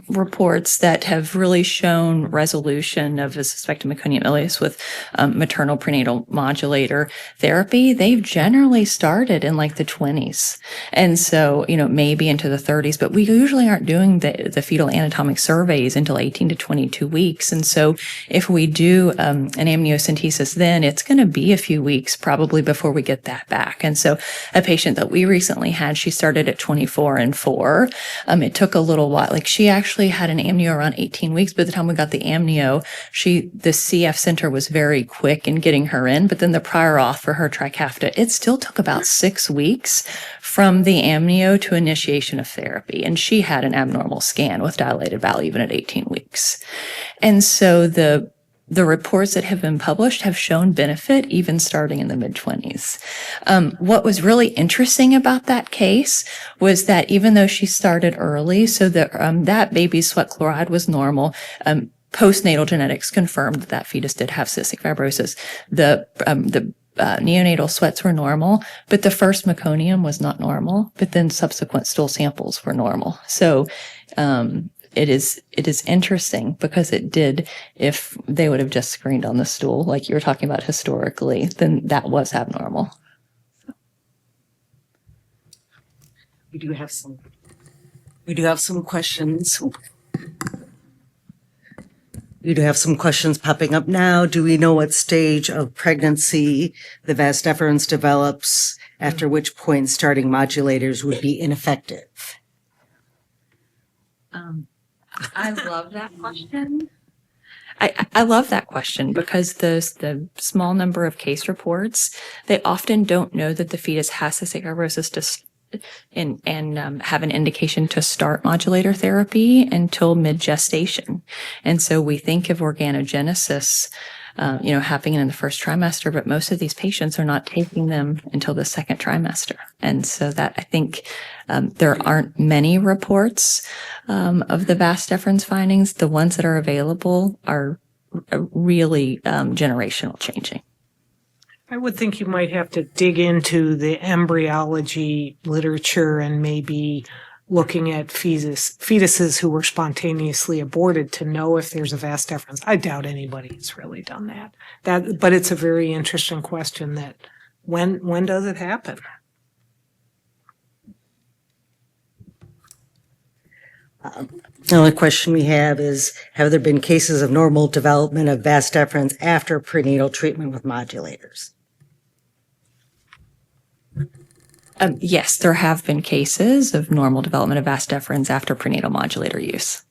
reports that have really shown resolution of a suspected meconium ileus with maternal prenatal modulator therapy, they've generally started in like the 20s. And so, maybe into the 30s, but we usually aren't doing the fetal anatomic surveys until 18 to 22 weeks. And so if we do an amniocentesis, then it's going to be a few weeks probably before we get that back. And so a patient that we recently had, she started at 24 and 4. It took a little while. Like she actually had an amnio around 18 weeks. By the time we got the amnio, the CF center was very quick in getting her in, but then the prior auth for her Trikafta, it still took about 6 weeks from the amnio to initiation of therapy. And she had an abnormal scan with dilated bowel even at 18 weeks. And so the reports that have been published have shown benefit even starting in the mid-20s. What was really interesting about that case was that even though she started early, so that baby's sweat chloride was normal, postnatal genetics confirmed that fetus did have cystic fibrosis. The neonatal sweats were normal, but the first meconium was not normal, but then subsequent stool samples were normal. So, it is interesting because if they would have just screened on the stool, like you were talking about historically, then that was abnormal. We do have some questions. We do have some questions popping up now. Do we know what stage of pregnancy the vas deferens develops, after which point starting modulators would be ineffective? I love that question. I love that question because the small number of case reports, they often don't know that the fetus has cystic fibrosis and have an indication to start modulator therapy until mid-gestation. And so we think of organogenesis happening in the first trimester, but most of these patients are not taking them until the second trimester. And so that I think there aren't many reports of the vas deferens findings. The ones that are available are really generational changing. I would think you might have to dig into the embryology literature and maybe looking at fetuses who were spontaneously aborted to know if there's a vas deferens. I doubt anybody's really done that. But it's a very interesting question that when does it happen? Another question we have is, have there been cases of normal development of vas deferens after prenatal treatment with modulators? Yes, there have been cases of normal development of vas deferens after prenatal modulator use.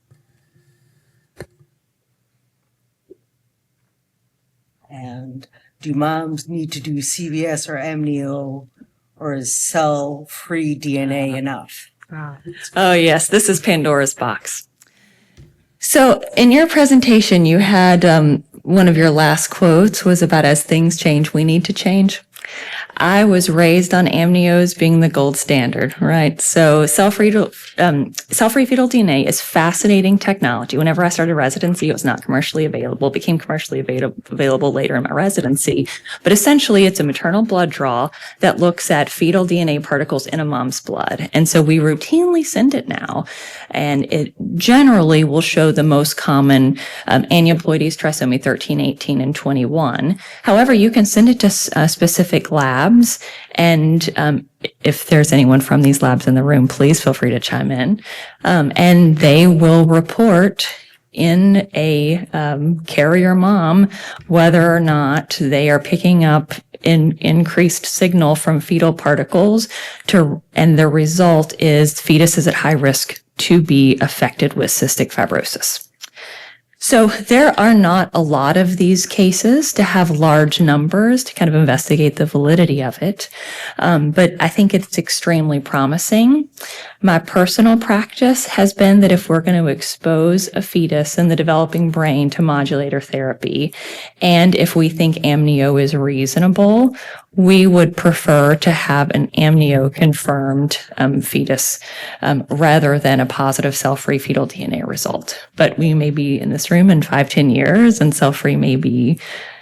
And do moms need to do CVS or amnio, or is cell-free DNA enough? Oh, yes, this is Pandora's box. So in your presentation, you had one of your last quotes was about, as things change, we need to change. I was raised on amnios being the gold standard, right? So cell-free fetal DNA is fascinating technology. Whenever I started residency, it was not commercially available, became commercially available later in my residency. But essentially, it's a maternal blood draw that looks at fetal DNA particles in a mom's blood. And so we routinely send it now. And it generally will show the most common aneuploidies, trisomy 13, 18, and 21. However, you can send it to specific labs. And if there's anyone from these labs in the room, please feel free to chime in. And they will report in a carrier mom whether or not they are picking up increased signal from fetal particles and the result is fetus is at high risk to be affected with cystic fibrosis. So there are not a lot of these cases to have large numbers to kind of investigate the validity of it. But I think it's extremely promising. My personal practice has been that if we're going to expose a fetus in the developing brain to modulator therapy, and if we think amnio is reasonable, we would prefer to have an amnio-confirmed fetus rather than a positive cell-free fetal DNA result. But we may be in this room in 5-10 years, and cell-free may be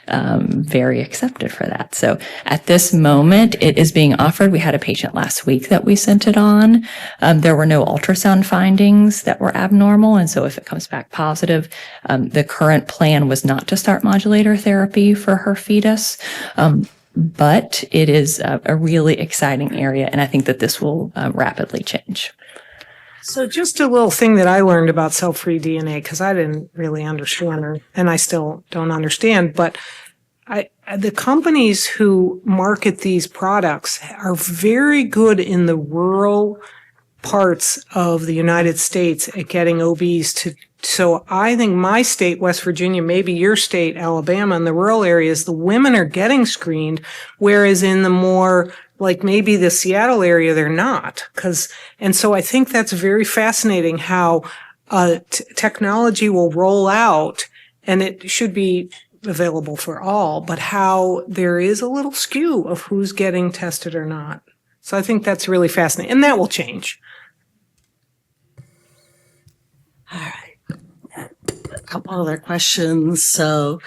very accepted for that. So at this moment, it is being offered. We had a patient last week that we sent it on. There were no ultrasound findings that were abnormal. And so if it comes back positive, the current plan was not to start modulator therapy for her fetus. But it is a really exciting area, and I think that this will rapidly change. So just a little thing that I learned about cell-free DNA, because I didn't really understand, and I still don't understand, but the companies who market these products are very good in the rural parts of the United States at getting OBs to. So I think my state, West Virginia, maybe your state, Alabama, in the rural areas, the women are getting screened, whereas in the more like maybe the Seattle area, they're not. And so I think that's very fascinating how technology will roll out, and it should be available for all, but how there is a little skew of who's getting tested or not. So I think that's really fascinating, and that will change. All right. A couple other questions. So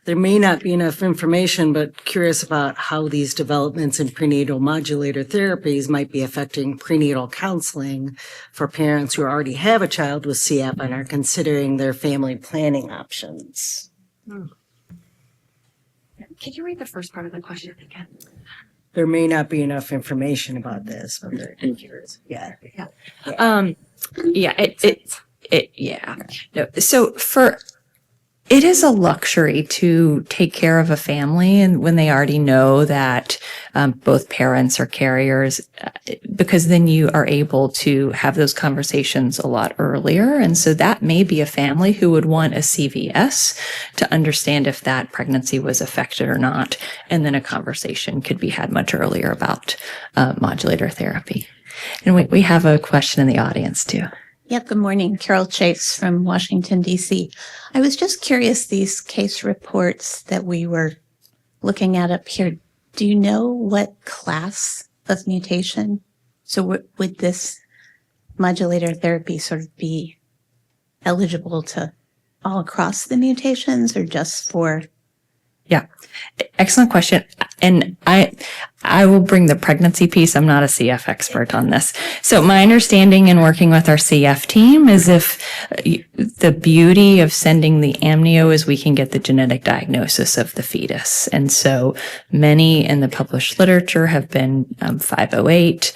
there may not be enough information, but curious about how these developments in prenatal modulator therapies might be affecting prenatal counseling for parents who already have a child with CF and are considering their family planning options. Can you read the first part of the question again? There may not be enough information about this, but they're curious. Yeah. No. So it is a luxury to take care of a family and when they already know that both parents are carriers, because then you are able to have those conversations a lot earlier. And so that may be a family who would want a CVS to understand if that pregnancy was affected or not. And then a conversation could be had much earlier about modulator therapy. And we have a question in the audience too. Yep, good morning. Carol Chase from Washington, D.C. I was just curious, these case reports that we were looking at up here, do you know what class of mutation? So would this modulator therapy sort of be eligible to all across the mutations or just for? Yeah, excellent question. And I will bring the pregnancy piece. I'm not a CF expert on this. So my understanding in working with our CF team is if the beauty of sending the amnio is we can get the genetic diagnosis of the fetus. And so many in the published literature have been 508.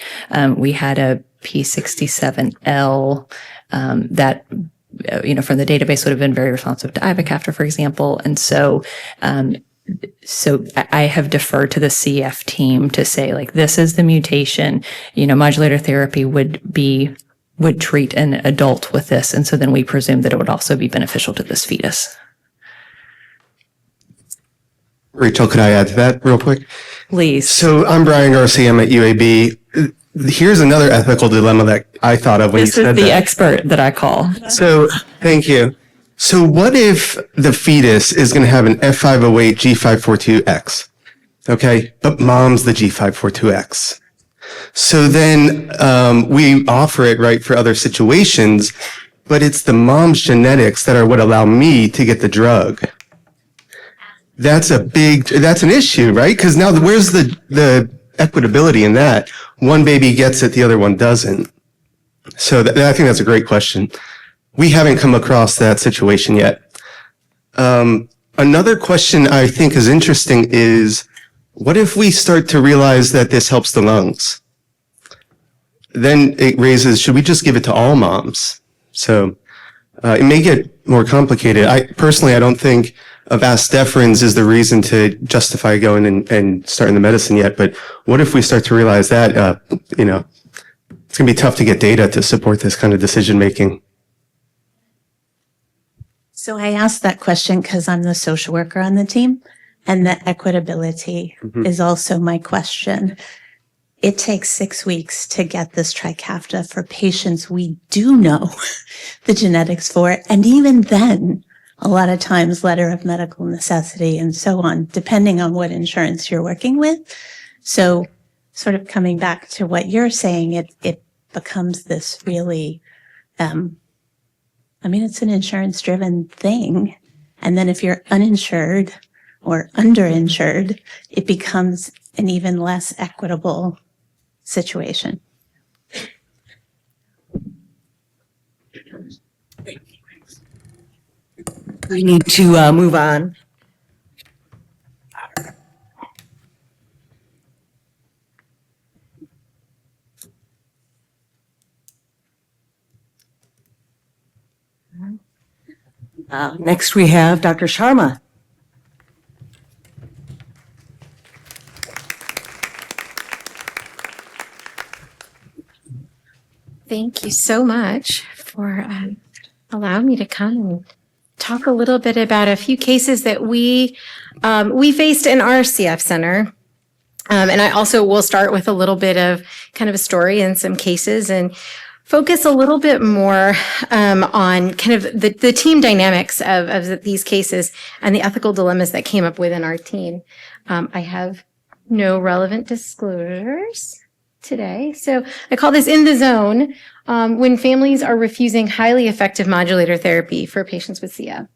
We had a P67L that from the database would have been very responsive to ivacaftor, for example. And so I have deferred to the CF team to say, like, this is the mutation, modulator therapy would treat an adult with this. And so then we presume that it would also be beneficial to this fetus. Rachel, could I add to that real quick? Please. So I'm Brian Garcia. I'm at UAB. Here's another ethical dilemma that I thought of when you said that. This is the expert that I call. So thank you. So what if the fetus is going to have an F508 G542X? Okay. But mom's the G542X. So then, we offer it right for other situations, but it's the mom's genetics that are what allow me to get the drug. That's an issue, right? Because now where's the equitability in that? One baby gets it, the other one doesn't. So I think that's a great question. We haven't come across that situation yet. Another question I think is interesting is, what if we start to realize that this helps the lungs? Then it raises, should we just give it to all moms? So it may get more complicated. I don't think a vas deferens is the reason to justify going and starting the medicine yet. But what if we start to realize that, it's going to be tough to get data to support this kind of decision making. So I asked that question because I'm the social worker on the team, and the equitability is also my question. It takes 6 weeks to get this Trikafta for patients we do know the genetics for. And even then, a lot of times letter of medical necessity and so on, depending on what insurance you're working with. So sort of coming back to what you're saying, it becomes this really, it's an insurance driven thing. And then if you're uninsured or underinsured, it becomes an even less equitable situation. We need to move on. Next we have Dr. Sharma. Thank you so much for allowing me to come and talk a little bit about a few cases that we faced in our CF center. And I also will start with a little bit of kind of a story and some cases and focus a little bit more on kind of the team dynamics of these cases and the ethical dilemmas that came up within our team. I have no relevant disclosures today. So I call this in the zone when families are refusing highly effective modulator therapy for patients with CF.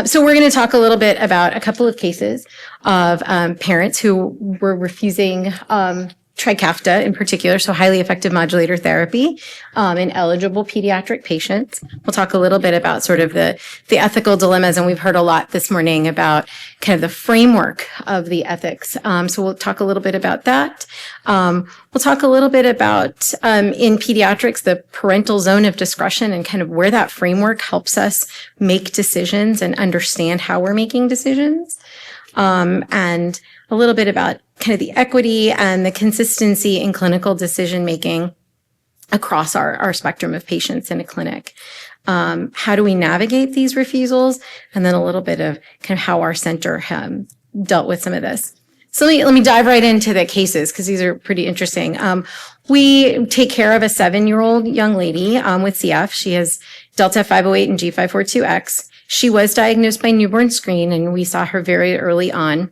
So we're going to talk a little bit about a couple of cases of parents who were refusing Trikafta in particular, so highly effective modulator therapy in eligible pediatric patients. We'll talk a little bit about sort of the ethical dilemmas, and we've heard a lot this morning about kind of the framework of the ethics. So we'll talk a little bit about that. We'll talk a little bit about in pediatrics, the parental zone of discretion and kind of where that framework helps us make decisions and understand how we're making decisions. And a little bit about kind of the equity and the consistency in clinical decision making across our spectrum of patients in a clinic. How do we navigate these refusals? And then a little bit of kind of how our center dealt with some of this. So let me dive right into the cases because these are pretty interesting. We take care of a 7-year-old young lady with CF. She has Delta F508 and G542X. She was diagnosed by newborn screen, and we saw her very early on.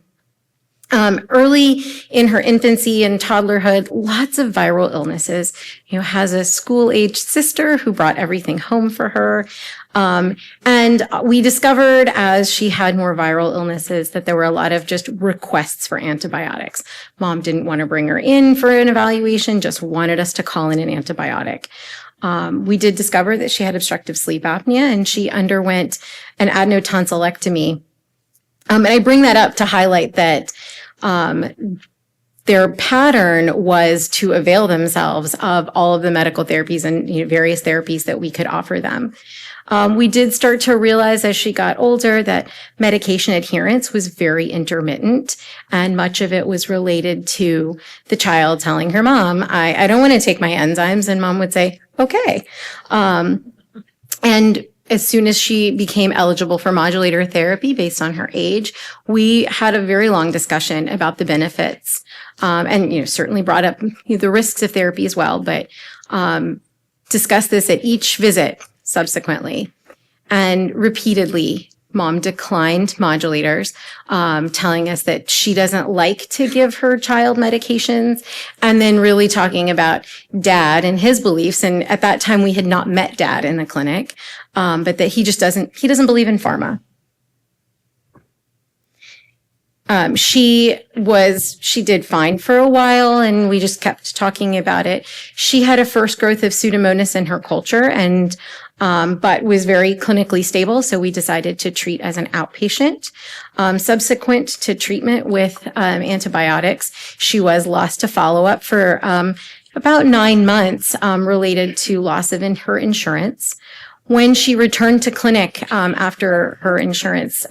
Early in her infancy and toddlerhood, lots of viral illnesses. Has a school-aged sister who brought everything home for her. And we discovered as she had more viral illnesses that there were a lot of just requests for antibiotics. Mom didn't want to bring her in for an evaluation, just wanted us to call in an antibiotic. We did discover that she had obstructive sleep apnea, and she underwent an adenotonsillectomy. And I bring that up to highlight that their pattern was to avail themselves of all of the medical therapies and various therapies that we could offer them. We did start to realize as she got older that medication adherence was very intermittent, and much of it was related to the child telling her mom, I don't want to take my enzymes, and mom would say, okay. And as soon as she became eligible for modulator therapy based on her age, we had a very long discussion about the benefits, and certainly brought up the risks of therapy as well, but discussed this at each visit subsequently. And repeatedly, mom declined modulators, telling us that she doesn't like to give her child medications, and then really talking about dad and his beliefs. And at that time, we had not met dad in the clinic, but that he doesn't believe in pharma. She did fine for a while, and we just kept talking about it. She had a first growth of Pseudomonas in her culture, and but was very clinically stable, so we decided to treat as an outpatient. Subsequent to treatment with antibiotics, she was lost to follow-up for about 9 months related to loss of her insurance. When she returned to clinic after her insurance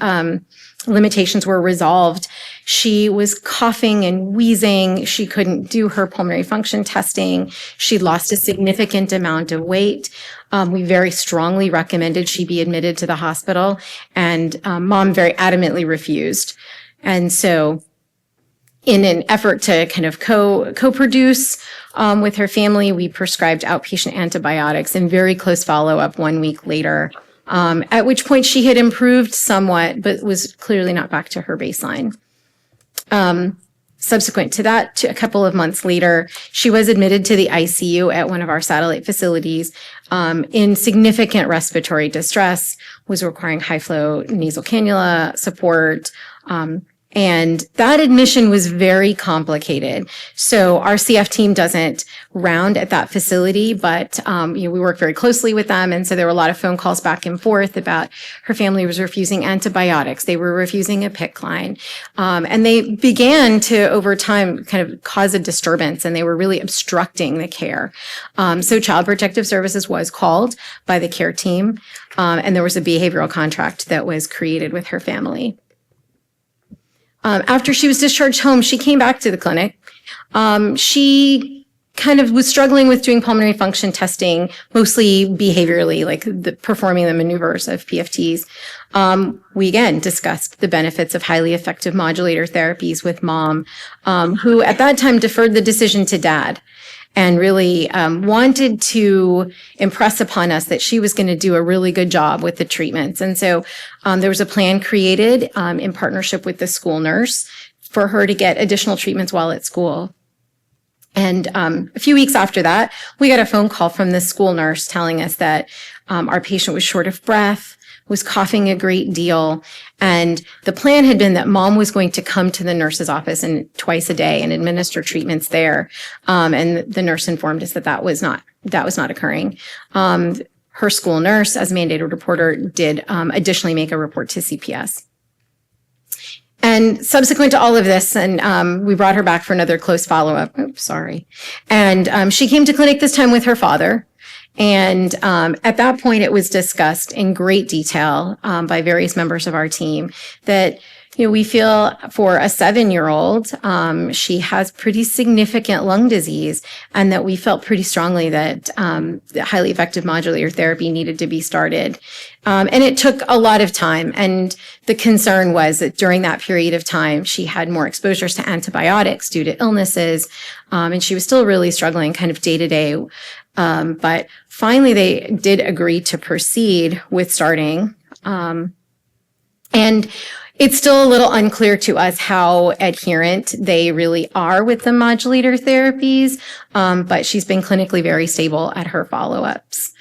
limitations were resolved, she was coughing and wheezing. She couldn't do her pulmonary function testing. She lost a significant amount of weight. We very strongly recommended she be admitted to the hospital, and mom very adamantly refused. And so in an effort to kind of co-produce with her family, we prescribed outpatient antibiotics in very close follow-up 1 week later, at which point she had improved somewhat, but was clearly not back to her baseline. Subsequent to that, a couple of months later, she was admitted to the ICU at one of our satellite facilities in significant respiratory distress, was requiring high-flow nasal cannula support, and that admission was very complicated. So our CF team doesn't round at that facility, but we work very closely with them. And so there were a lot of phone calls back and forth about her family was refusing antibiotics. They were refusing a PICC line. And they began to, over time, kind of cause a disturbance, and they were really obstructing the care. So Child Protective Services was called by the care team, and there was a behavioral contract that was created with her family. After she was discharged home, she came back to the clinic. She kind of was struggling with doing pulmonary function testing, mostly behaviorally, like performing the maneuvers of PFTs. We again discussed the benefits of highly effective modulator therapies with mom, who at that time deferred the decision to dad, and really wanted to impress upon us that she was going to do a really good job with the treatments. And so there was a plan created in partnership with the school nurse for her to get additional treatments while at school. And a few weeks after that, we got a phone call from the school nurse telling us that our patient was short of breath, was coughing a great deal. And the plan had been that mom was going to come to the nurse's office and twice a day and administer treatments there. And the nurse informed us that that was not occurring. Her school nurse, as mandated reporter, did additionally make a report to CPS. And subsequent to all of this, and we brought her back for another close follow-up. Oops, sorry. And she came to clinic this time with her father. And at that point, it was discussed in great detail by various members of our team that we feel for a 7-year-old, she has pretty significant lung disease, and that we felt pretty strongly that the highly effective modulator therapy needed to be started. And it took a lot of time. And the concern was that during that period of time, she had more exposures to antibiotics due to illnesses. And she was still really struggling kind of day to day. But finally, they did agree to proceed with starting. And it's still a little unclear to us how adherent they really are with the modulator therapies, but she's been clinically very stable at her follow-ups.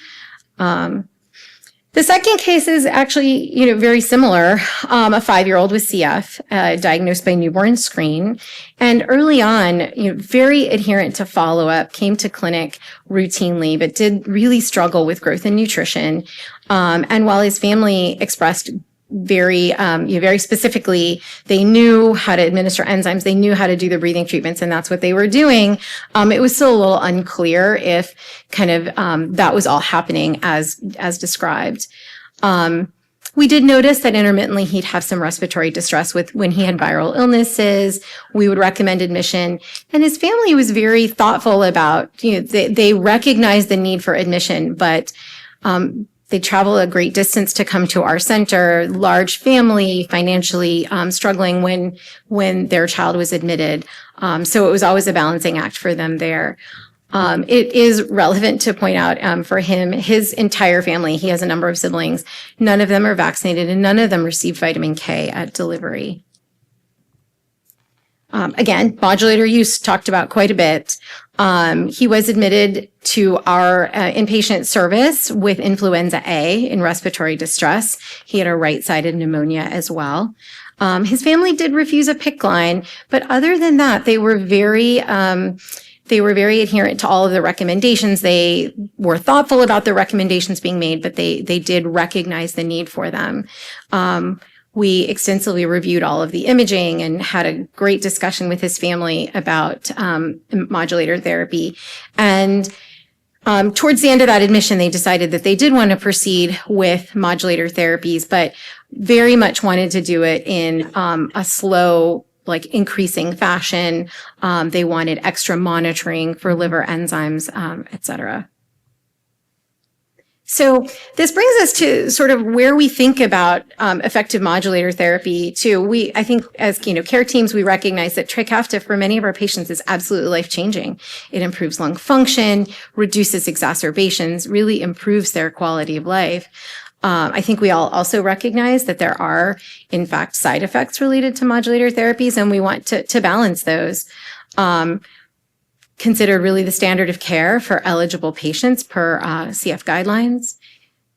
The second case is actually, very similar. A 5-year-old with CF, diagnosed by newborn screen, and early on, very adherent to follow-up, came to clinic routinely, but did really struggle with growth and nutrition. And while his family expressed very specifically, they knew how to administer enzymes, they knew how to do the breathing treatments, and that's what they were doing. It was still a little unclear if kind of that was all happening as described. We did notice that intermittently he'd have some respiratory distress when he had viral illnesses. We would recommend admission, and his family was very thoughtful about, they recognized the need for admission, but they travel a great distance to come to our center, large family, financially struggling when their child was admitted. So it was always a balancing act for them there. It is relevant to point out for him, his entire family, he has a number of siblings, none of them are vaccinated and none of them received vitamin K at delivery. Again, modulator use talked about quite a bit. He was admitted to our inpatient service with influenza A in respiratory distress. He had a right-sided pneumonia as well. His family did refuse a PICC line, but other than that, they were very adherent to all of the recommendations. They were thoughtful about the recommendations being made, but they did recognize the need for them. We extensively reviewed all of the imaging and had a great discussion with his family about modulator therapy. And towards the end of that admission, they decided that they did want to proceed with modulator therapies, but very much wanted to do it in a slow, increasing fashion. They wanted extra monitoring for liver enzymes, et cetera. So this brings us to sort of where we think about effective modulator therapy too. I think as care teams, we recognize that Trikafta for many of our patients is absolutely life-changing. It improves lung function, reduces exacerbations, really improves their quality of life. I think we all also recognize that there are, in fact, side effects related to modulator therapies, and we want to balance those. Considered really the standard of care for eligible patients per CF guidelines.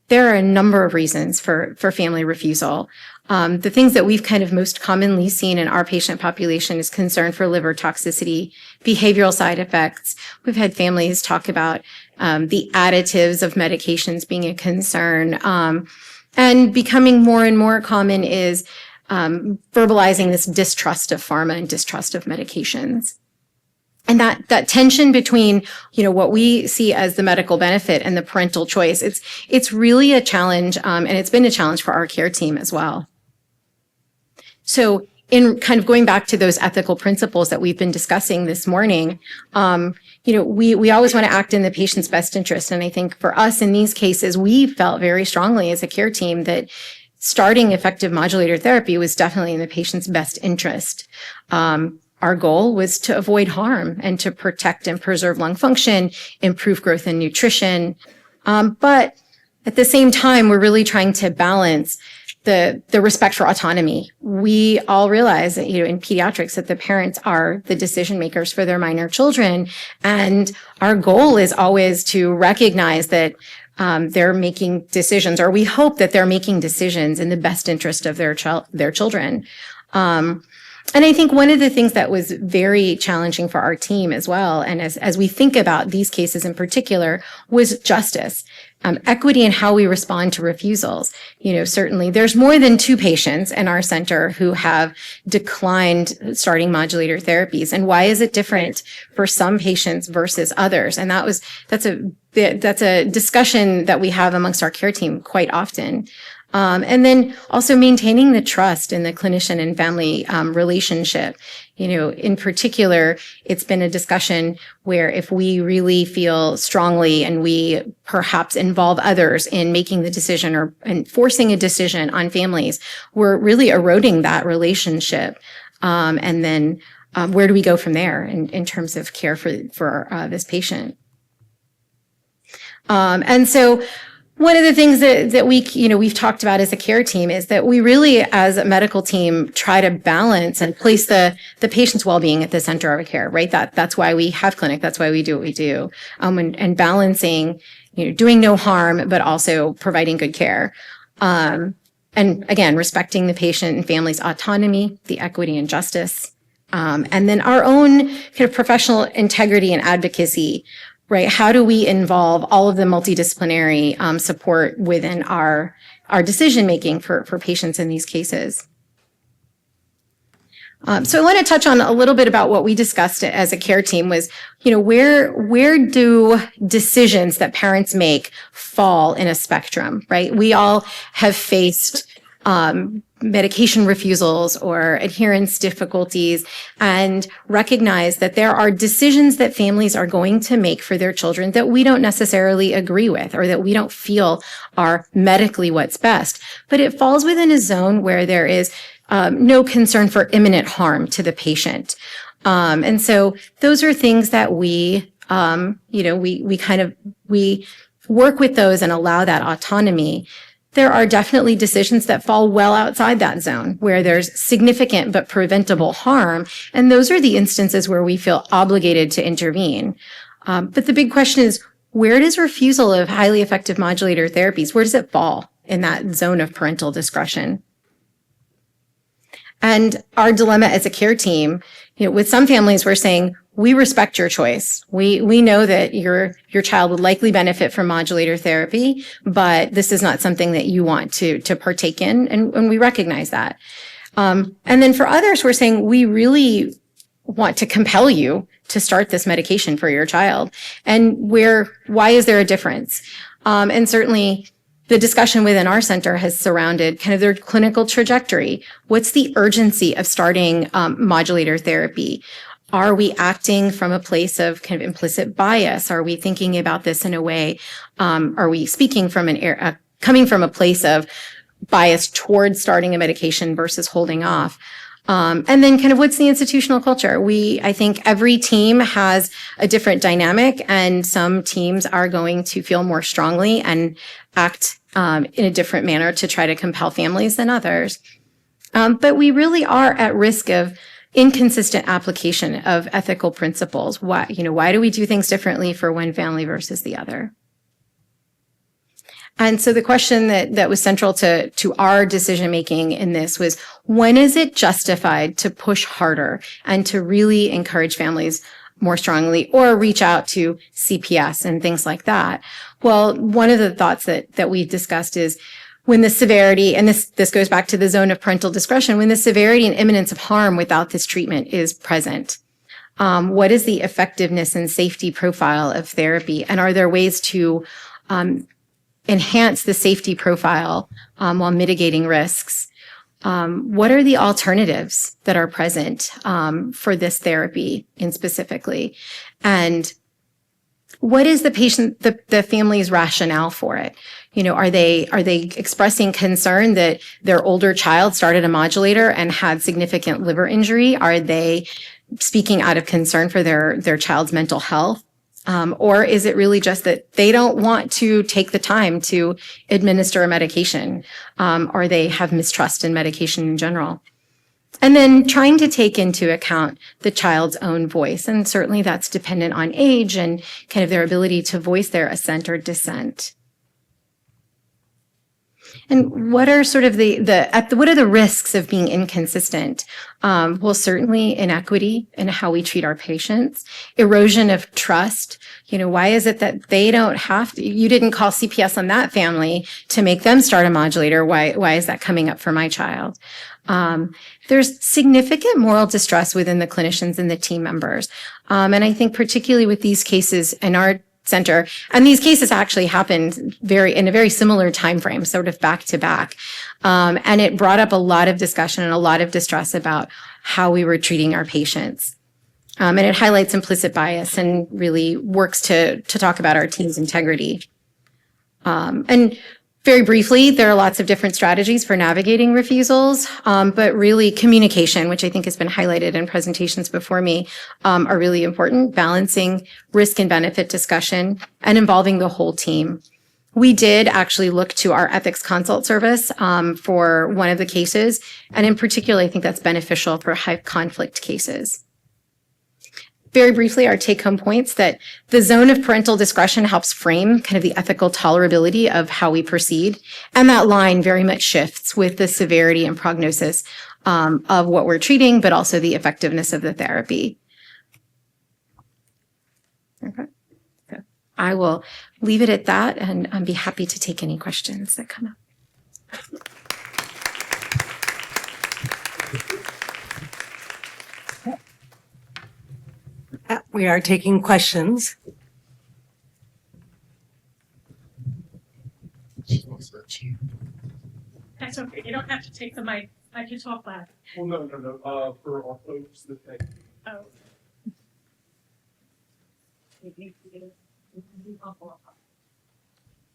There are a number of reasons for family refusal. The things that we've kind of most commonly seen in our patient population is concern for liver toxicity, behavioral side effects. We've had families talk about the additives of medications being a concern. And becoming more and more common is verbalizing this distrust of pharma and distrust of medications. And that tension between, what we see as the medical benefit and the parental choice, it's really a challenge, and it's been a challenge for our care team as well. So in kind of going back to those ethical principles that we've been discussing this morning, we always want to act in the patient's best interest. And I think for us in these cases, we felt very strongly as a care team that starting effective modulator therapy was definitely in the patient's best interest. Our goal was to avoid harm and to protect and preserve lung function, improve growth and nutrition. But at the same time, we're really trying to balance the respect for autonomy. We all realize that, in pediatrics that the parents are the decision makers for their minor children. And our goal is always to recognize that they're making decisions, or we hope that they're making decisions in the best interest of their children. And I think one of the things that was very challenging for our team as well, and as we think about these cases in particular, was justice, equity in how we respond to refusals. Certainly there's more than 2 patients in our center who have declined starting modulator therapies. And why is it different for some patients versus others? And that's a discussion that we have amongst our care team quite often. And then also maintaining the trust in the clinician and family relationship. In particular, it's been a discussion where if we really feel strongly and we perhaps involve others in making the decision or enforcing a decision on families, we're really eroding that relationship. And then where do we go from there in terms of care for this patient? And so one of the things that we've talked about as a care team is that we really, as a medical team, try to balance and place the patient's well-being at the center of our care, right? That's why we have clinic. That's why we do what we do. And balancing, doing no harm, but also providing good care. And again, respecting the patient and family's autonomy, the equity and justice. And then our own kind of professional integrity and advocacy, right? How do we involve all of the multidisciplinary support within our decision-making for patients in these cases? So I want to touch on a little bit about what we discussed as a care team was, where do decisions that parents make fall in a spectrum, right? We all have faced medication refusals or adherence difficulties and recognize that there are decisions that families are going to make for their children that we don't necessarily agree with or that we don't feel are medically what's best. But it falls within a zone where there is no concern for imminent harm to the patient. And so those are things that we work with those and allow that autonomy. There are definitely decisions that fall well outside that zone where there's significant but preventable harm. And those are the instances where we feel obligated to intervene. But the big question is, where does refusal of highly effective modulator therapies, where does it fall in that zone of parental discretion? And our dilemma as a care team, with some families, we're saying, we respect your choice. We know that your child would likely benefit from modulator therapy, but this is not something that you want to partake in, and we recognize that. And then for others, we're saying we really want to compel you to start this medication for your child. And why is there a difference? And certainly the discussion within our center has surrounded kind of their clinical trajectory. What's the urgency of starting modulator therapy? Are we acting from a place of kind of implicit bias? Are we thinking about this in a way? Are we speaking from coming from a place of bias towards starting a medication versus holding off? And then kind of what's the institutional culture? I think every team has a different dynamic, and some teams are going to feel more strongly and act in a different manner to try to compel families than others. But we really are at risk of inconsistent application of ethical principles. Why do we do things differently for one family versus the other? And so the question that was central to our decision-making in this was, when is it justified to push harder and to really encourage families more strongly or reach out to CPS and things like that? Well, one of the thoughts that we've discussed is when the severity, and this goes back to the zone of parental discretion, when the severity and imminence of harm without this treatment is present. What is the effectiveness and safety profile of therapy? And are there ways to enhance the safety profile while mitigating risks? What are the alternatives that are present for this therapy in specifically? And what is the family's rationale for it? Are they expressing concern that their older child started a modulator and had significant liver injury? Are they speaking out of concern for their child's mental health? Or is it really just that they don't want to take the time to administer a medication, or they have mistrust in medication in general? And then trying to take into account the child's own voice. And certainly that's dependent on age and kind of their ability to voice their assent or dissent. And what are sort of what are the risks of being inconsistent? Well, certainly inequity in how we treat our patients, erosion of trust. Why is it that they don't have to, you didn't call CPS on that family to make them start a modulator? Why is that coming up for my child? There's significant moral distress within the clinicians and the team members. And I think particularly with these cases in our center. And these cases actually happened in a very similar time frame, sort of back to back. And it brought up a lot of discussion and a lot of distress about how we were treating our patients. And it highlights implicit bias and really works to talk about our team's integrity. And very briefly, there are lots of different strategies for navigating refusals, but really communication, which I think has been highlighted in presentations before me, are really important, balancing risk and benefit discussion and involving the whole team. We did actually look to our ethics consult service for one of the cases, and in particular, I think that's beneficial for high conflict cases. Very briefly, our take-home points that the zone of parental discretion helps frame kind of the ethical tolerability of how we proceed. And that line very much shifts with the severity and prognosis of what we're treating, but also the effectiveness of the therapy. Okay. So I will leave it at that, and I'd be happy to take any questions that come up. We are taking questions. That's okay. You don't have to take the mic. I can talk loud. Well, no. For our folks that they. Oh.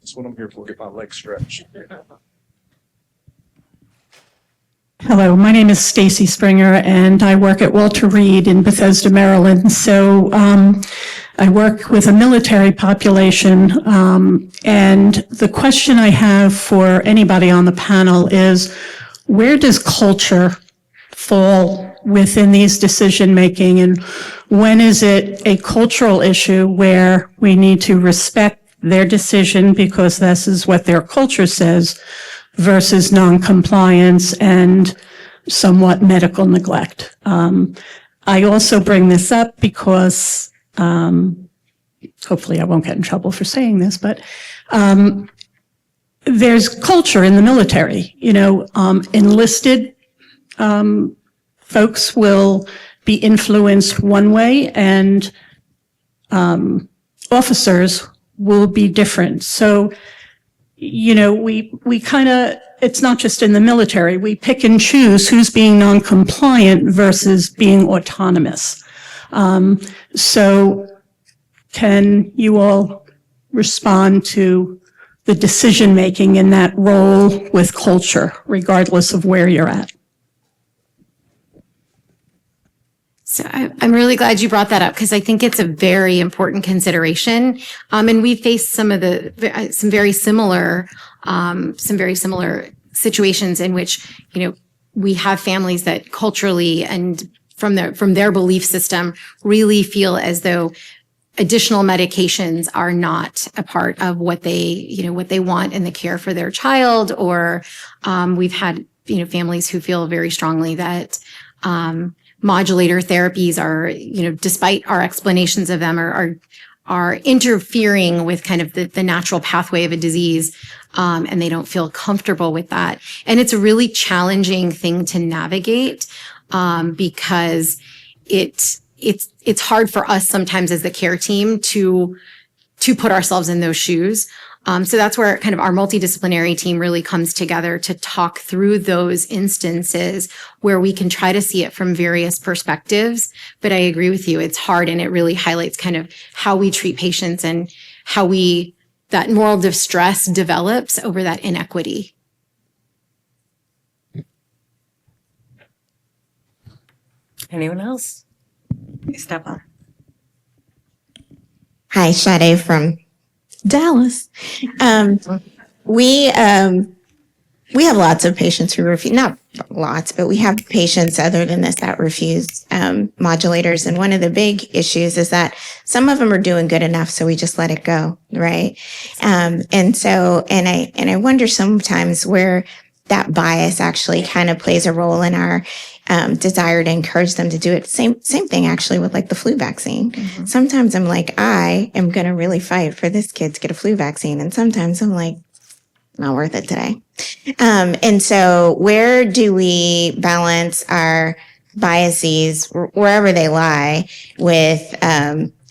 That's what I'm here for, get my legs stretched. Hello, my name is Stacy Springer, and I work at Walter Reed in Bethesda, Maryland. So I work with a military population, and the question I have for anybody on the panel is, where does culture fall within these decision-making, and when is it a cultural issue where we need to respect their decision because this is what their culture says, versus non-compliance and somewhat medical neglect? I also bring this up because, hopefully I won't get in trouble for saying this, but there's culture in the military. You know, enlisted folks will be influenced one way, and officers will be different. So, you know, we kind of, it's not just in the military, we pick and choose who's being non-compliant versus being autonomous. So can you all respond to the decision-making in that role with culture, regardless of where you're at? So I'm really glad you brought that up, because I think it's a very important consideration. And we face some very similar situations in which, you know, we have families that culturally and from their belief system really feel as though additional medications are not a part of what they want in the care for their child. Or we've had, you know, families who feel very strongly that modulator therapies are, you know, despite our explanations of them, are interfering with kind of the natural pathway of a disease, and they don't feel comfortable with that. And it's a really challenging thing to navigate, because it's hard for us sometimes as the care team to put ourselves in those shoes. So that's where kind of our multidisciplinary team really comes together to talk through those instances where we can try to see it from various perspectives. But I agree with you, it's hard, and it really highlights kind of how we treat patients and how that moral distress develops over that inequity. Anyone else? Step on. Hi, Sade from Dallas. We have lots of patients who refuse, not lots, but we have patients other than this that refuse modulators. And one of the big issues is that some of them are doing good enough, so we just let it go, right? And I wonder sometimes where that bias actually kind of plays a role in our desire to encourage them to do it. Same thing actually with like the flu vaccine. Mm-hmm. Sometimes I'm like, I am going to really fight for this kid to get a flu vaccine. And sometimes I'm like, not worth it today. And so where do we balance our biases, wherever they lie, with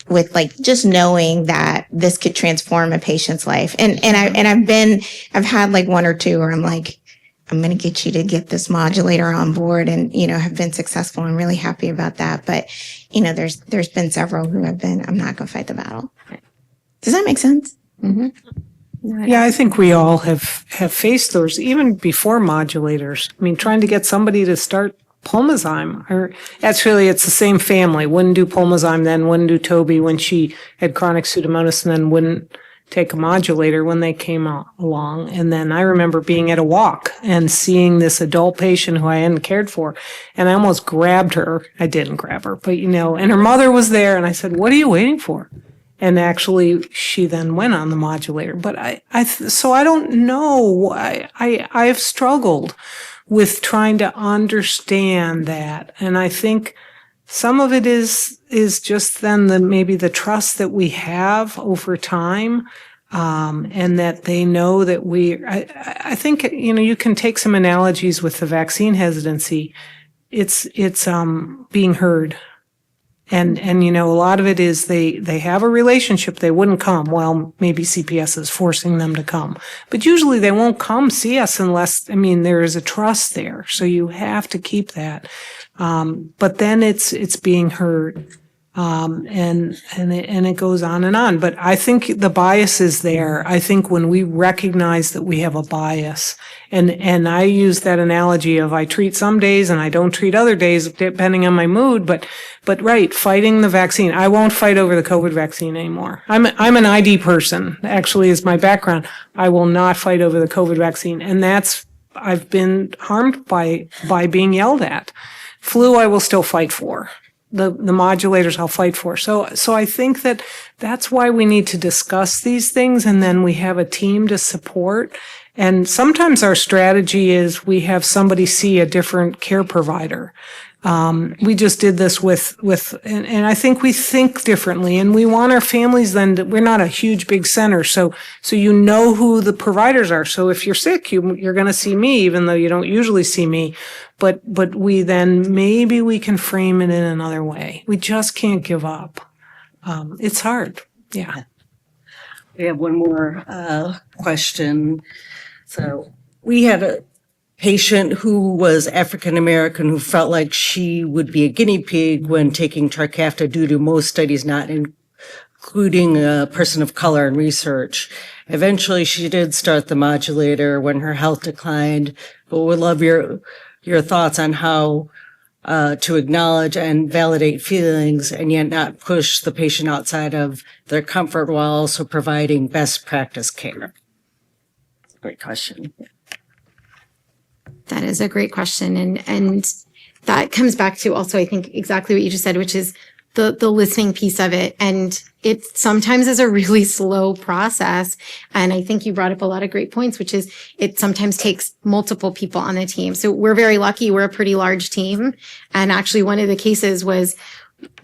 with like just knowing that this could transform a patient's life. And I've had like one or two where I'm like, I'm going to get you to get this modulator on board, and, you know, have been successful and really happy about that. But, you know, there's been several who have been, I'm not going to fight the battle. Does that make sense? Yeah, I think we all have faced those even before modulators. I mean, trying to get somebody to start Pulmozyme, or actually it's the same family, wouldn't do Pulmozyme then, wouldn't do Toby when she had chronic Pseudomonas, and then wouldn't take a modulator when they came along. And then I remember being at a walk and seeing this adult patient who I hadn't cared for, and I almost grabbed her. I didn't grab her, but you know, and her mother was there, and I said, "What are you waiting for?" And actually, she then went on the modulator. But so I don't know. I've struggled with trying to understand that, and I think some of it is just then maybe the trust that we have over time, and that they know that I think, you know, you can take some analogies with the vaccine hesitancy. It's being heard. And, you know, a lot of it is they have a relationship. They wouldn't come. Well, maybe CPS is forcing them to come, but usually they won't come see us unless, I mean, there is a trust there. So you have to keep that. But then it's being heard. And it goes on and on. But I think the bias is there. I think when we recognize that we have a bias, and I use that analogy of I treat some days and I don't treat other days depending on my mood, but right, fighting the vaccine. I won't fight over the COVID vaccine anymore. I'm an ID person, actually, is my background. I will not fight over the COVID vaccine. And I've been harmed by being yelled at. Flu, I will still fight for. The modulators I'll fight for. So I think that's why we need to discuss these things, and then we have a team to support. And sometimes our strategy is we have somebody see a different care provider. We just did this and I think we think differently, and we want our families then we're not a huge big center. So you know who the providers are. So if you're sick, you're going to see me, even though you don't usually see me. But we then maybe we can frame it in another way. We just can't give up. It's hard. Yeah. We have one more question. So we had a patient who was African American who felt like she would be a guinea pig when taking Trikafta due to most studies not including a person of color in research. Eventually, she did start the modulator when her health declined, but would love your thoughts on how to acknowledge and validate feelings and yet not push the patient outside of their comfort while also providing best practice care. Great question. That is a great question. And that comes back to also, I think, exactly what you just said, which is the listening piece of it. And it sometimes is a really slow process. And I think you brought up a lot of great points, which is it sometimes takes multiple people on the team. So we're very lucky. We're a pretty large team. And actually one of the cases was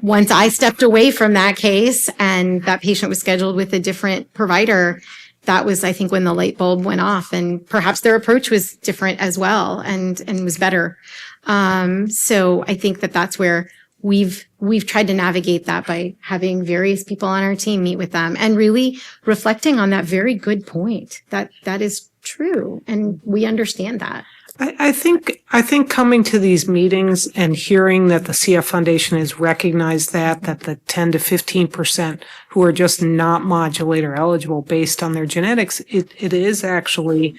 once I stepped away from that case and that patient was scheduled with a different provider, that was, I think, when the light bulb went off, and perhaps their approach was different as well and was better. So I think that's where we've tried to navigate that by having various people on our team meet with them and really reflecting on that very good point that is true. And we understand that. I think coming to these meetings and hearing that the CF Foundation has recognized that the 10 to 15% who are just not modulator eligible based on their genetics, it is actually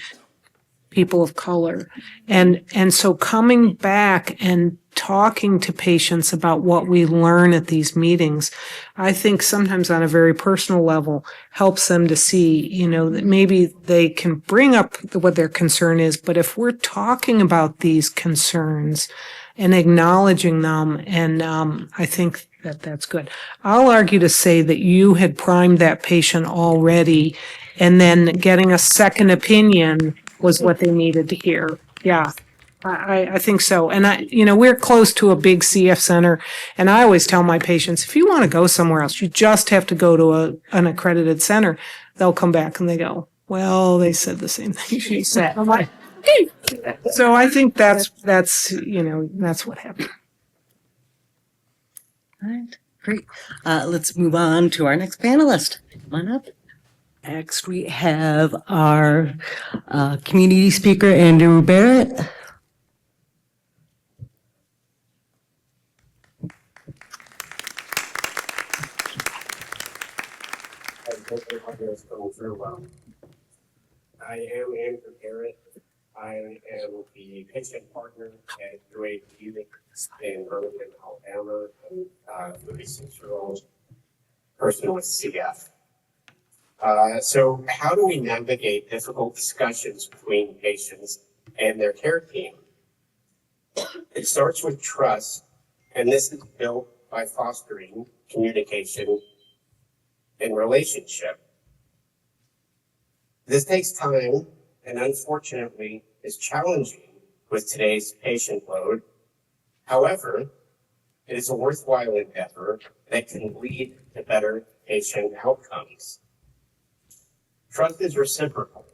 people of color. And so coming back and talking to patients about what we learn at these meetings, I think sometimes on a very personal level helps them to see, you know, that maybe they can bring up what their concern is. But if we're talking about these concerns and acknowledging them, and I think that's good. I'll argue to say that you had primed that patient already, and then getting a second opinion was what they needed to hear. Yeah. I think so. And we're close to a big CF center. And I always tell my patients, if you want to go somewhere else, you just have to go to an accredited center. They'll come back and they go, well, they said the same thing she said. I'm like, okay. So I think that's what happened. All right. Great. Let's move on to our next panelist. Come on up. Next, we have our community speaker, Andrew Barrett. I am Andrew Garrett. I am the patient partner at UAP in Birmingham, Alabama, and 36-year-old person with CF. So how do we navigate difficult discussions between patients and their care team? It starts with trust, and this is built by fostering communication and relationship. This takes time and unfortunately is challenging with today's patient load. However, it is a worthwhile endeavor that can lead to better patient outcomes. Trust is reciprocal.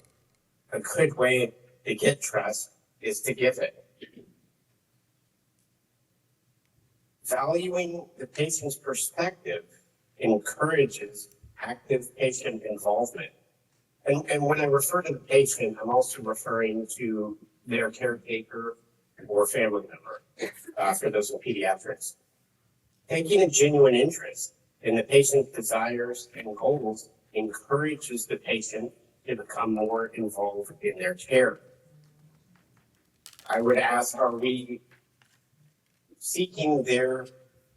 A good way to get trust is to give it. Valuing the patient's perspective encourages active patient involvement. And when I refer to the patient, I'm also referring to their caretaker or family member, for those in pediatrics. Taking a genuine interest in the patient's desires and goals encourages the patient to become more involved in their care. I would ask, are we seeking their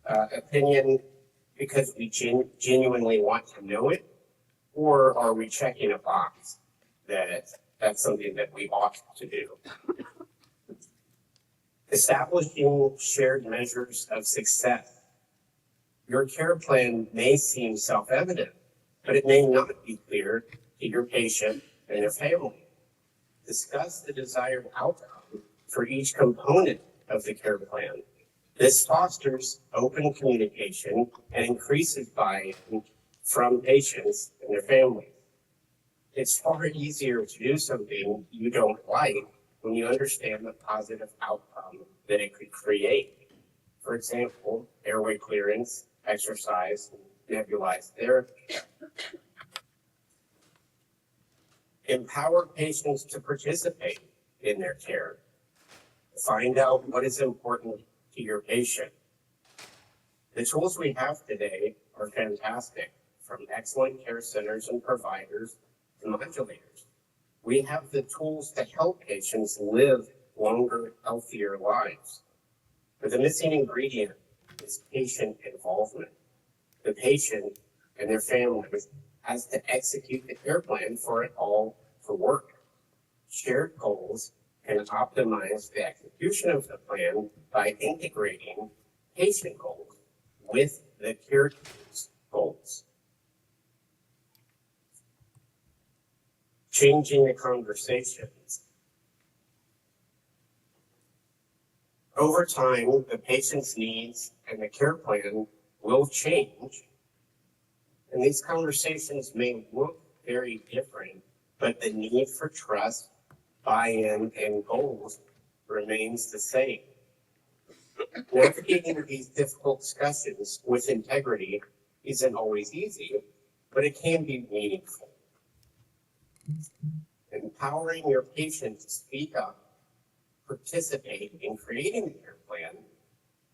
opinion because we genuinely want to know it? Or are we checking a box that that's something that we ought to do? Establishing shared measures of success. Your care plan may seem self-evident, but it may not be clear to your patient and their family. Discuss the desired outcome for each component of the care plan. This fosters open communication and increases buy-in from patients and their families. It's far easier to do something you don't like when you understand the positive outcome that it could create. For example, airway clearance, exercise, nebulized therapy. Empower patients to participate in their care. Find out what is important to your patient. The tools we have today are fantastic, from excellent care centers and providers to modulators. We have the tools to help patients live longer, healthier lives. But the missing ingredient is patient involvement. The patient and their family has to execute the care plan for it all to work. Shared goals can optimize the execution of the plan by integrating patient goals with the care team's goals. Changing the conversations. Over time, the patient's needs and the care plan will change, and these conversations may look very different, but the need for trust, buy-in, and goals remains the same. Navigating these difficult discussions with integrity isn't always easy, but it can be meaningful. Empowering your patient to speak up, participate in creating the care plan,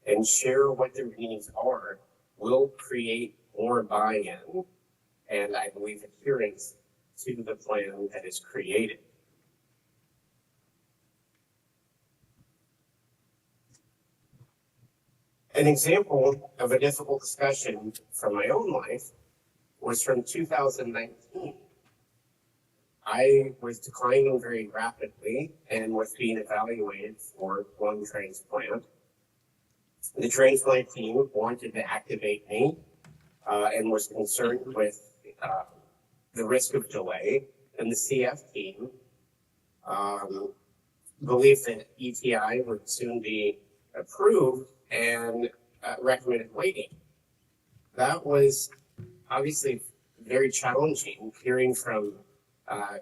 and share what their needs are will create more buy-in and, I believe, adherence to the plan that is created. An example of a difficult discussion from my own life was from 2019. I was declining very rapidly and was being evaluated for lung transplant. The transplant team wanted to activate me and was concerned with the risk of delay, and the CF team believed that ETI would soon be approved and recommended waiting. That was obviously very challenging, hearing from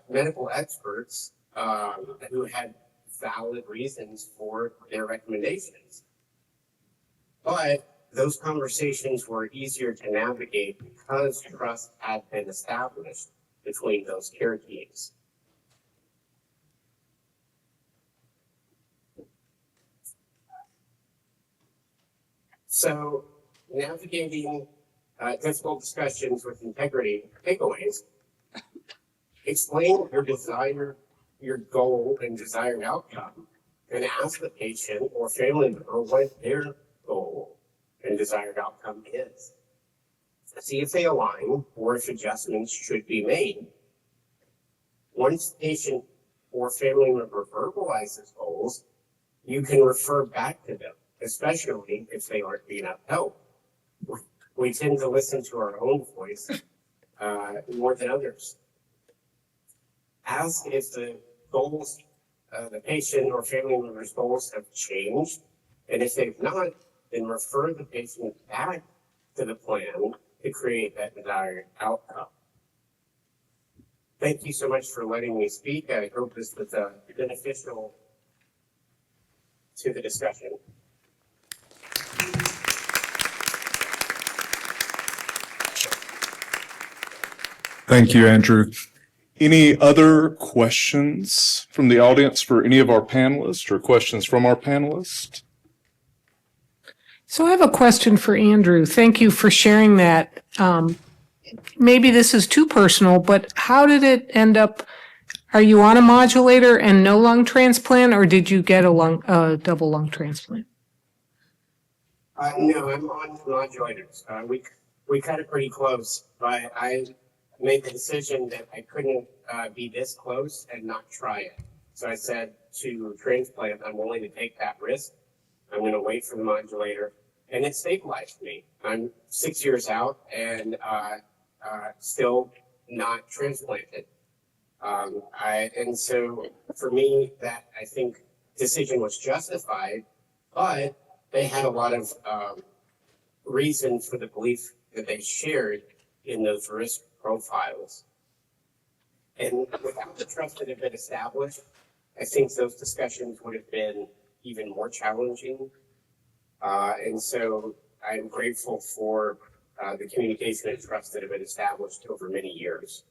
medical experts who had valid reasons for their recommendations. But those conversations were easier to navigate because trust had been established between those care teams. So navigating difficult discussions with integrity takeaways, explain your desire, your goal and desired outcome, and ask the patient or family member what their goal and desired outcome is. See if they align or if adjustments should be made. Once the patient or family member verbalizes goals, you can refer back to them, especially if they aren't being upheld. We tend to listen to our own voice more than others. Ask if the goals, the patient or family member's goals have changed, and if they've not, then refer the patient back to the plan to create that desired outcome. Thank you so much for letting me speak. I hope this was beneficial to the discussion. Thank you, Andrew. Any other questions from the audience for any of our panelists or questions from our panelists? So I have a question for Andrew. Thank you for sharing that. Maybe this is too personal, but how did it end up? Are you on a modulator and no lung transplant, or did you get a double lung transplant? No, I'm on modulators. We cut it pretty close, but I made the decision that I couldn't be this close and not try it. So I said to transplant, I'm willing to take that risk. I'm going to wait for the modulator, and it stabilized me. I'm 6 years out and still not transplanted. And so for me, that I think decision was justified, but they had a lot of reason for the belief that they shared in those risk profiles. And without the trust that had been established, I think those discussions would have been even more challenging. And so I'm grateful for the communication and trust that have been established over many years.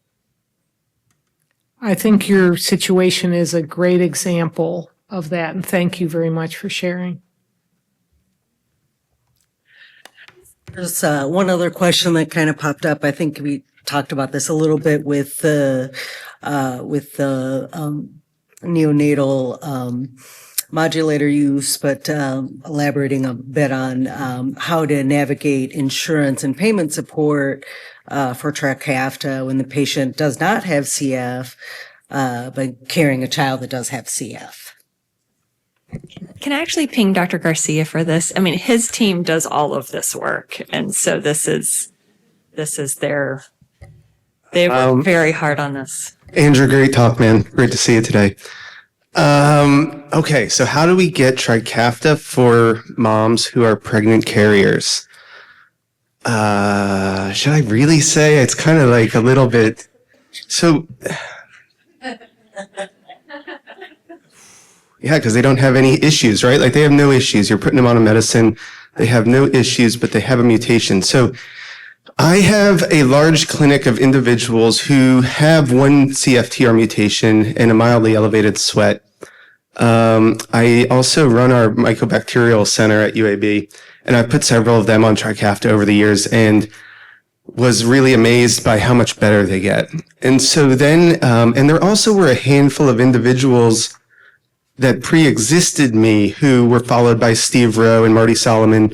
I think your situation is a great example of that, and thank you very much for sharing. There's one other question that kind of popped up. I think we talked about this a little bit with the neonatal modulator use, but elaborating a bit on how to navigate insurance and payment support for Trikafta when the patient does not have CF, but carrying a child that does have CF. Can I actually ping Dr. Garcia for this? I mean, his team does all of this work. And so this is they work very hard on this. Andrew, great talk, man. Great to see you today. Okay, so how do we get Trikafta for moms who are pregnant carriers? Should I really say? It's kind of like a little bit. So, yeah, because they don't have any issues, right? Like they have no issues. You're putting them on a medicine. They have no issues, but they have a mutation. So I have a large clinic of individuals who have one CFTR mutation and a mildly elevated sweat. I also run our mycobacterial center at UAB, and I've put several of them on Trikafta over the years and was really amazed by how much better they get. And so then, and there also were a handful of individuals that pre-existed me who were followed by Steve Rowe and Marty Solomon,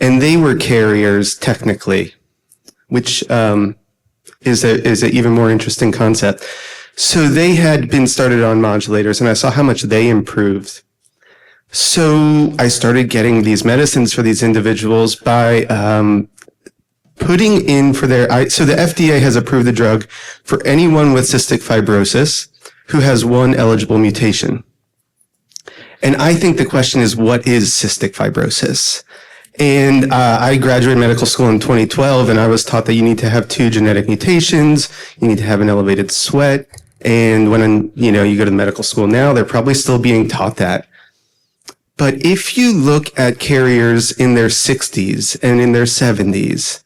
and they were carriers technically, which is a even more interesting concept. So they had been started on modulators, and I saw how much they improved. So I started getting these medicines for these individuals by putting in for so the FDA has approved the drug for anyone with cystic fibrosis who has one eligible mutation. And I think the question is, what is cystic fibrosis? And I graduated medical school in 2012, and I was taught that you need to have 2 genetic mutations, you need to have an elevated sweat, and when you go to medical school now, they're probably still being taught that. But if you look at carriers in their 60s and in their 70s,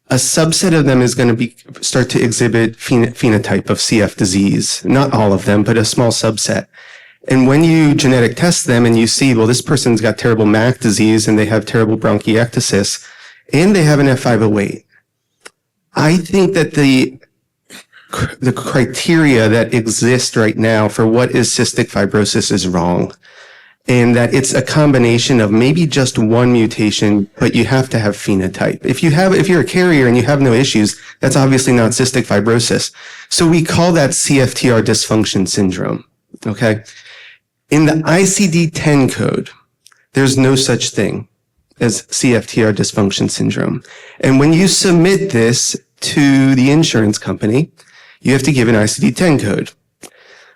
a subset of them is going to start to exhibit phenotype of CF disease. Not all of them, but a small subset. And when you genetic test them and you see, well, this person's got terrible MAC disease and they have terrible bronchiectasis and they have an F508, I think that the criteria that exist right now for what is cystic fibrosis is wrong. And that it's a combination of maybe just one mutation, but you have to have phenotype. If you're a carrier and you have no issues, that's obviously not cystic fibrosis. So we call that CFTR dysfunction syndrome. Okay. In the ICD-10 code, there's no such thing as CFTR dysfunction syndrome. And when you submit this to the insurance company, you have to give an ICD-10 code.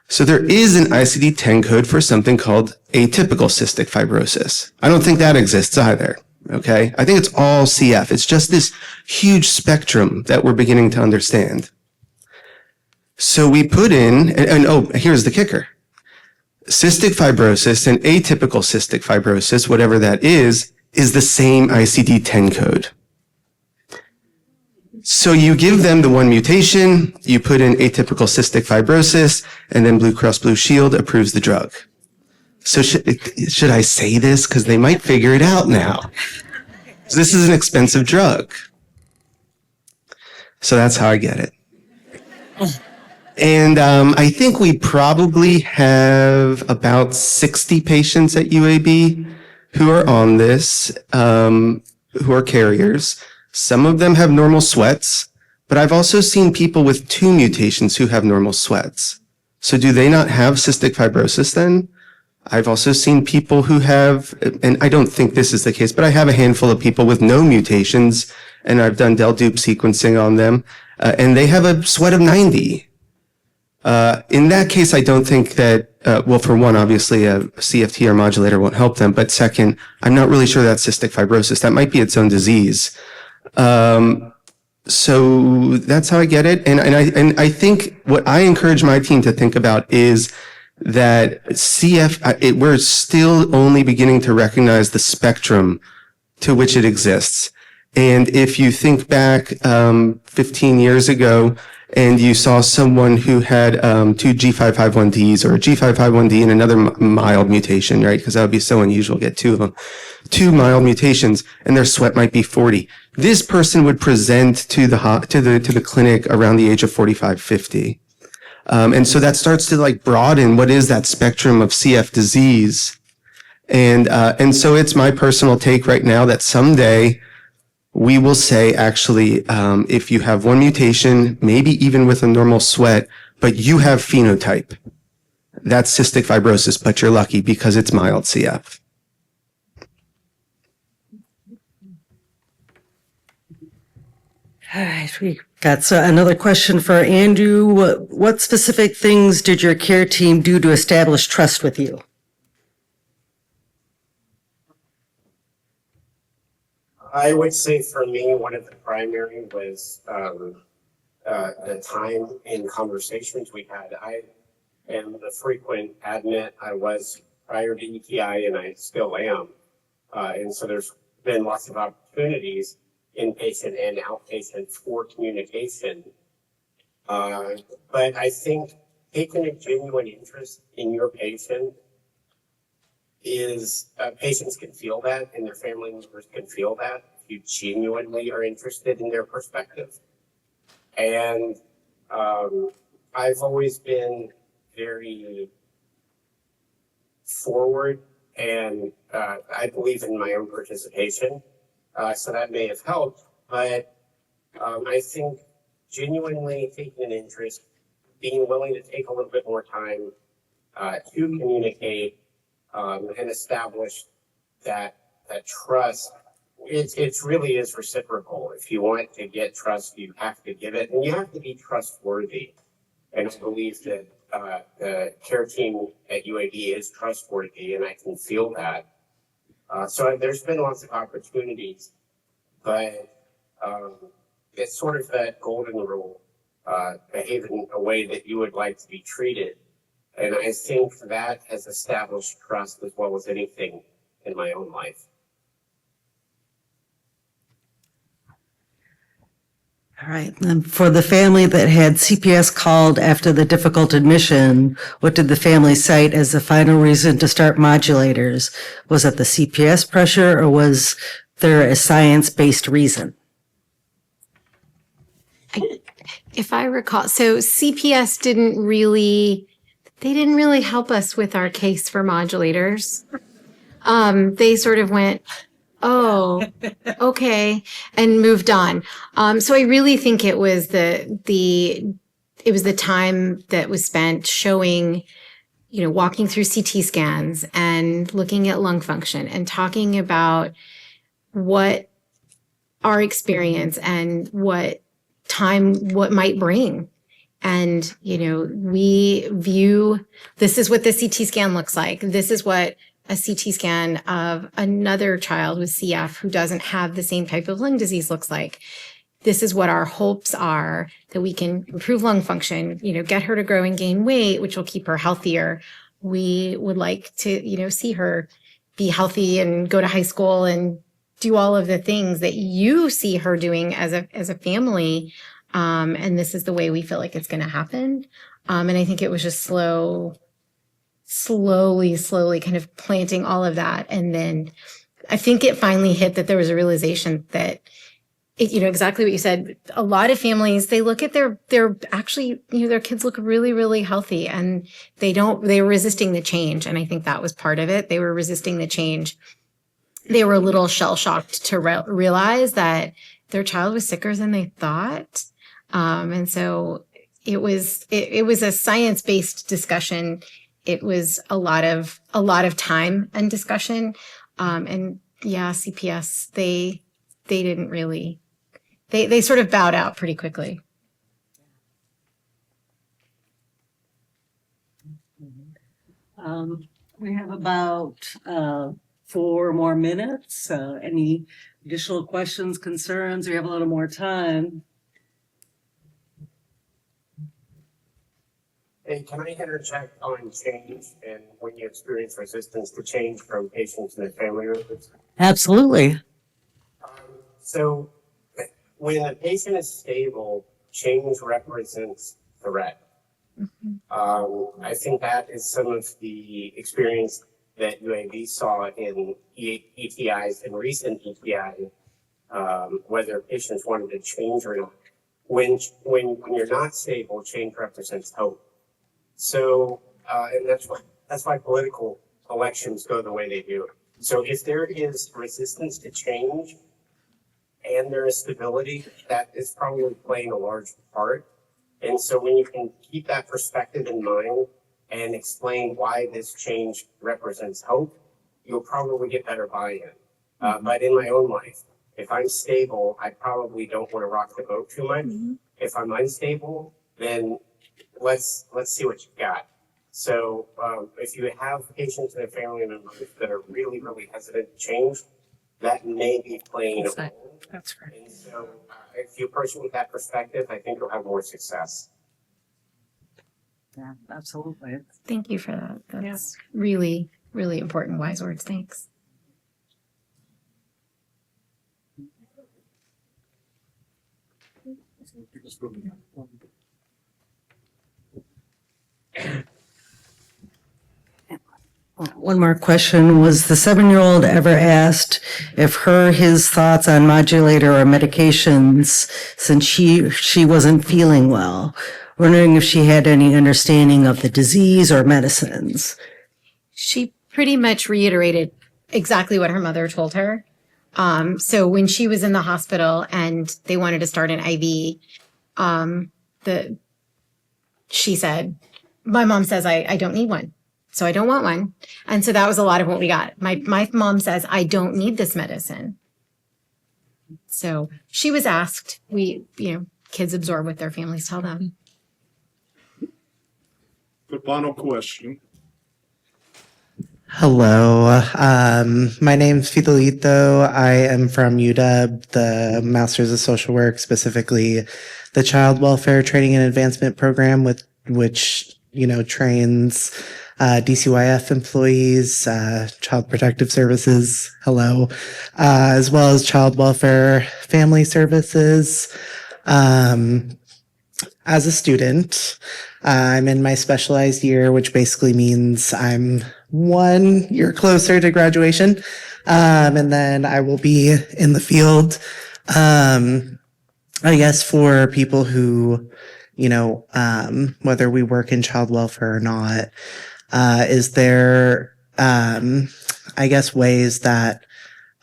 So there is an ICD-10 code for something called atypical cystic fibrosis. I don't think that exists either. Okay. I think it's all CF. It's just this huge spectrum that we're beginning to understand. So we put in, and oh, here's the kicker. Cystic fibrosis and atypical cystic fibrosis, whatever that is the same ICD-10 code. So you give them the one mutation, you put in atypical cystic fibrosis, and then Blue Cross Blue Shield approves the drug. So should I say this? Because they might figure it out now. This is an expensive drug. So that's how I get it. And I think we probably have about 60 patients at UAB who are on this, who are carriers. Some of them have normal sweats, but I've also seen people with 2 mutations who have normal sweats. So do they not have cystic fibrosis then? I've also seen people who have, and I don't think this is the case, but I have a handful of people with no mutations, and I've done del-dup sequencing on them, and they have a sweat of 90. In that case, I don't think that, well, for one, obviously a CFTR modulator won't help them, but second, I'm not really sure that's cystic fibrosis. That might be its own disease. So that's how I get it. And I think what I encourage my team to think about is that we're still only beginning to recognize the spectrum to which it exists. And if you think back, 15 years ago, and you saw someone who had 2 G551Ds or a G551D and another mild mutation, right? Because that would be so unusual to get 2 of them. 2 mild mutations, and their sweat might be 40. This person would present to the clinic around the age of 45, 50. And so that starts to like broaden what is that spectrum of CF disease. And so it's my personal take right now that someday we will say, actually, if you have one mutation, maybe even with a normal sweat, but you have phenotype, that's cystic fibrosis, but you're lucky because it's mild CF. All right, we got another question for Andrew. What specific things did your care team do to establish trust with you? I would say for me, one of the primary was the time in conversations we had. I am a frequent admit. I was prior to ETI, and I still am. And so there's been lots of opportunities, inpatient and outpatient, for communication. But I think taking a genuine interest in your patient is, patients can feel that, and their family members can feel that if you genuinely are interested in their perspective. And I've always been very forward, and I believe in my own participation. So that may have helped, but I think genuinely taking an interest, being willing to take a little bit more time to communicate, and establish that trust. It really is reciprocal. If you want to get trust, you have to give it, and you have to be trustworthy. And I believe that the care team at UAB is trustworthy, and I can feel that. So there's been lots of opportunities, but it's sort of that golden rule, behave in a way that you would like to be treated. And I think that has established trust as well as anything in my own life. All right. And for the family that had CPS called after the difficult admission, what did the family cite as the final reason to start modulators? Was it the CPS pressure or was there a science-based reason? If I recall, so CPS didn't really help us with our case for modulators. They sort of went, oh, okay, and moved on. So I really think it was the time that was spent showing, walking through CT scans and looking at lung function and talking about what our experience and what might bring. And, we view, this is what the CT scan looks like. This is what a CT scan of another child with CF who doesn't have the same type of lung disease looks like. This is what our hopes are, that we can improve lung function, get her to grow and gain weight, which will keep her healthier. We would like to, see her be healthy and go to high school and do all of the things that you see her doing as a family. And this is the way we feel like it's going to happen. And I think it was just slowly kind of planting all of that. And then I think it finally hit that there was a realization that, exactly what you said. A lot of families, they look at their actually, their kids look really, really healthy and they were resisting the change. And I think that was part of it. They were resisting the change. They were a little shell shocked to realize that their child was sicker than they thought. And so it was a science-based discussion. It was a lot of time and discussion. And yeah, CPS, they didn't really, they sort of bowed out pretty quickly. We have about 4 more minutes. Any additional questions, concerns? We have a little more time. Hey, can I interject on change and when you experience resistance to change from patients and their family members? Absolutely. So when a patient is stable, change represents threat. I think that is some of the experience that UAV saw in ETIs and recent ETI, whether patients wanted to change or not. When you're not stable, change represents hope. So, and that's why political elections go the way they do. So if there is resistance to change and there is stability, that is probably playing a large part. And so when you can keep that perspective in mind and explain why this change represents hope, you'll probably get better buy-in. But in my own life, if I'm stable, I probably don't want to rock the boat too much. If I'm unstable, then let's see what you've got. So if you have patients and family members that are really, really hesitant to change, that may be playing a role. That's right. And so if you approach it with that perspective, I think you'll have more success. Yeah, absolutely. Thank you for that. That's really, really important, wise words. Thanks. One more question. Was the 7-year-old ever asked if his thoughts on modulator or medications since she wasn't feeling well? Wondering if she had any understanding of the disease or medicines. She pretty much reiterated exactly what her mother told her. So when she was in the hospital and they wanted to start an IV, she said, my mom says, I don't need one. So I don't want one. And so that was a lot of what we got. My mom says, I don't need this medicine. So she was asked. Kids absorb what their families tell them. The final question. Hello, my name's Fidelito. I am from UW, the Masters of Social Work, specifically the Child Welfare Training and Advancement Program, which trains DCYF employees, Child Protective Services, hello, as well as Child Welfare Family Services. As a student, I'm in my specialized year, which basically means I'm 1 year closer to graduation. And then I will be in the field, I guess, for people who, whether we work in child welfare or not, is there, I guess, ways that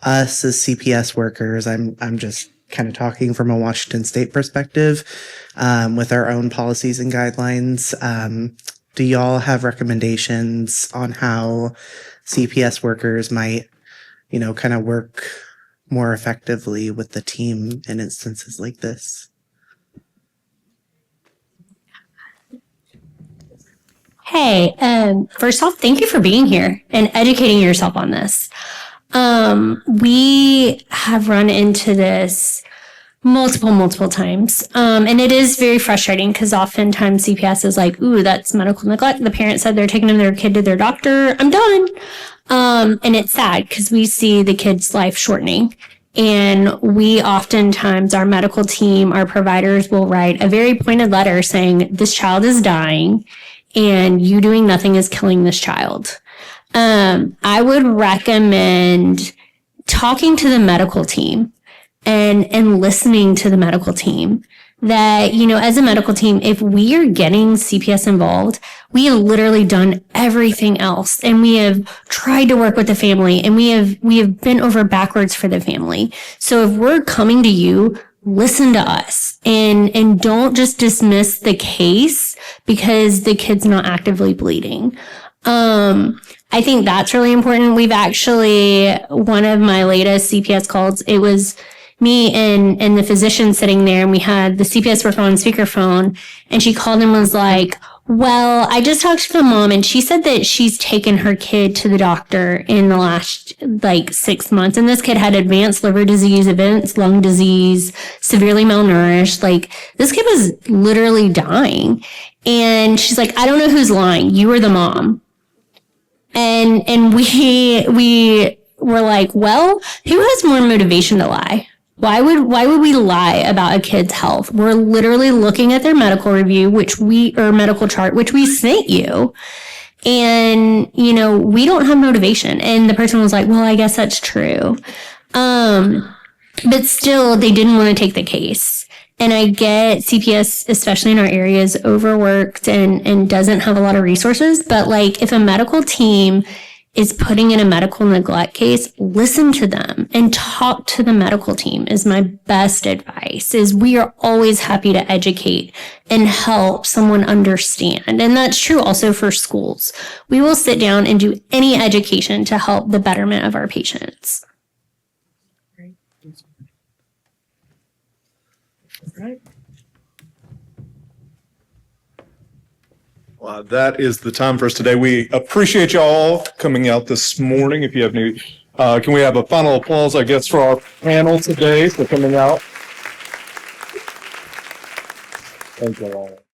us as CPS workers, I'm just kind of talking from a Washington State perspective, with our own policies and guidelines. Do y'all have recommendations on how CPS workers might, kind of work more effectively with the team in instances like this? Hey, first off, thank you for being here and educating yourself on this. We have run into this multiple times. And it is very frustrating because oftentimes CPS is like, ooh, that's medical neglect. The parent said they're taking their kid to their doctor. I'm done. And it's sad because we see the kid's life shortening. And we oftentimes, our medical team, our providers will write a very pointed letter saying, this child is dying and you doing nothing is killing this child. I would recommend talking to the medical team and listening to the medical team that, as a medical team, if we are getting CPS involved, we have literally done everything else and we have tried to work with the family and we have bent over backwards for the family. So if we're coming to you, listen to us and don't just dismiss the case because the kid's not actively bleeding. I think that's really important. We've actually, one of my latest CPS calls, it was me and the physician sitting there, and we had the CPS worker on speakerphone, and she called and was like, well, I just talked to the mom and she said that she's taken her kid to the doctor in the last 6 months. And this kid had advanced liver disease, advanced lung disease, severely malnourished. This kid was literally dying. And she's like, I don't know who's lying. You or the mom. And we were like, well, who has more motivation to lie? Why would we lie about a kid's health? We're literally looking at their medical review, medical chart, which we sent you. And, we don't have motivation. And the person was like, well, I guess that's true. But still, they didn't want to take the case. And I get CPS, especially in our area, is overworked and doesn't have a lot of resources. But if a medical team is putting in a medical neglect case, listen to them and talk to the medical team is my best advice. Is we are always happy to educate and help someone understand. And that's true also for schools. We will sit down and do any education to help the betterment of our patients. Right. Well, that is the time for us today. We appreciate y'all coming out this morning. If you have any, can we have a final applause, I guess, for our panel today for coming out? Thank you all.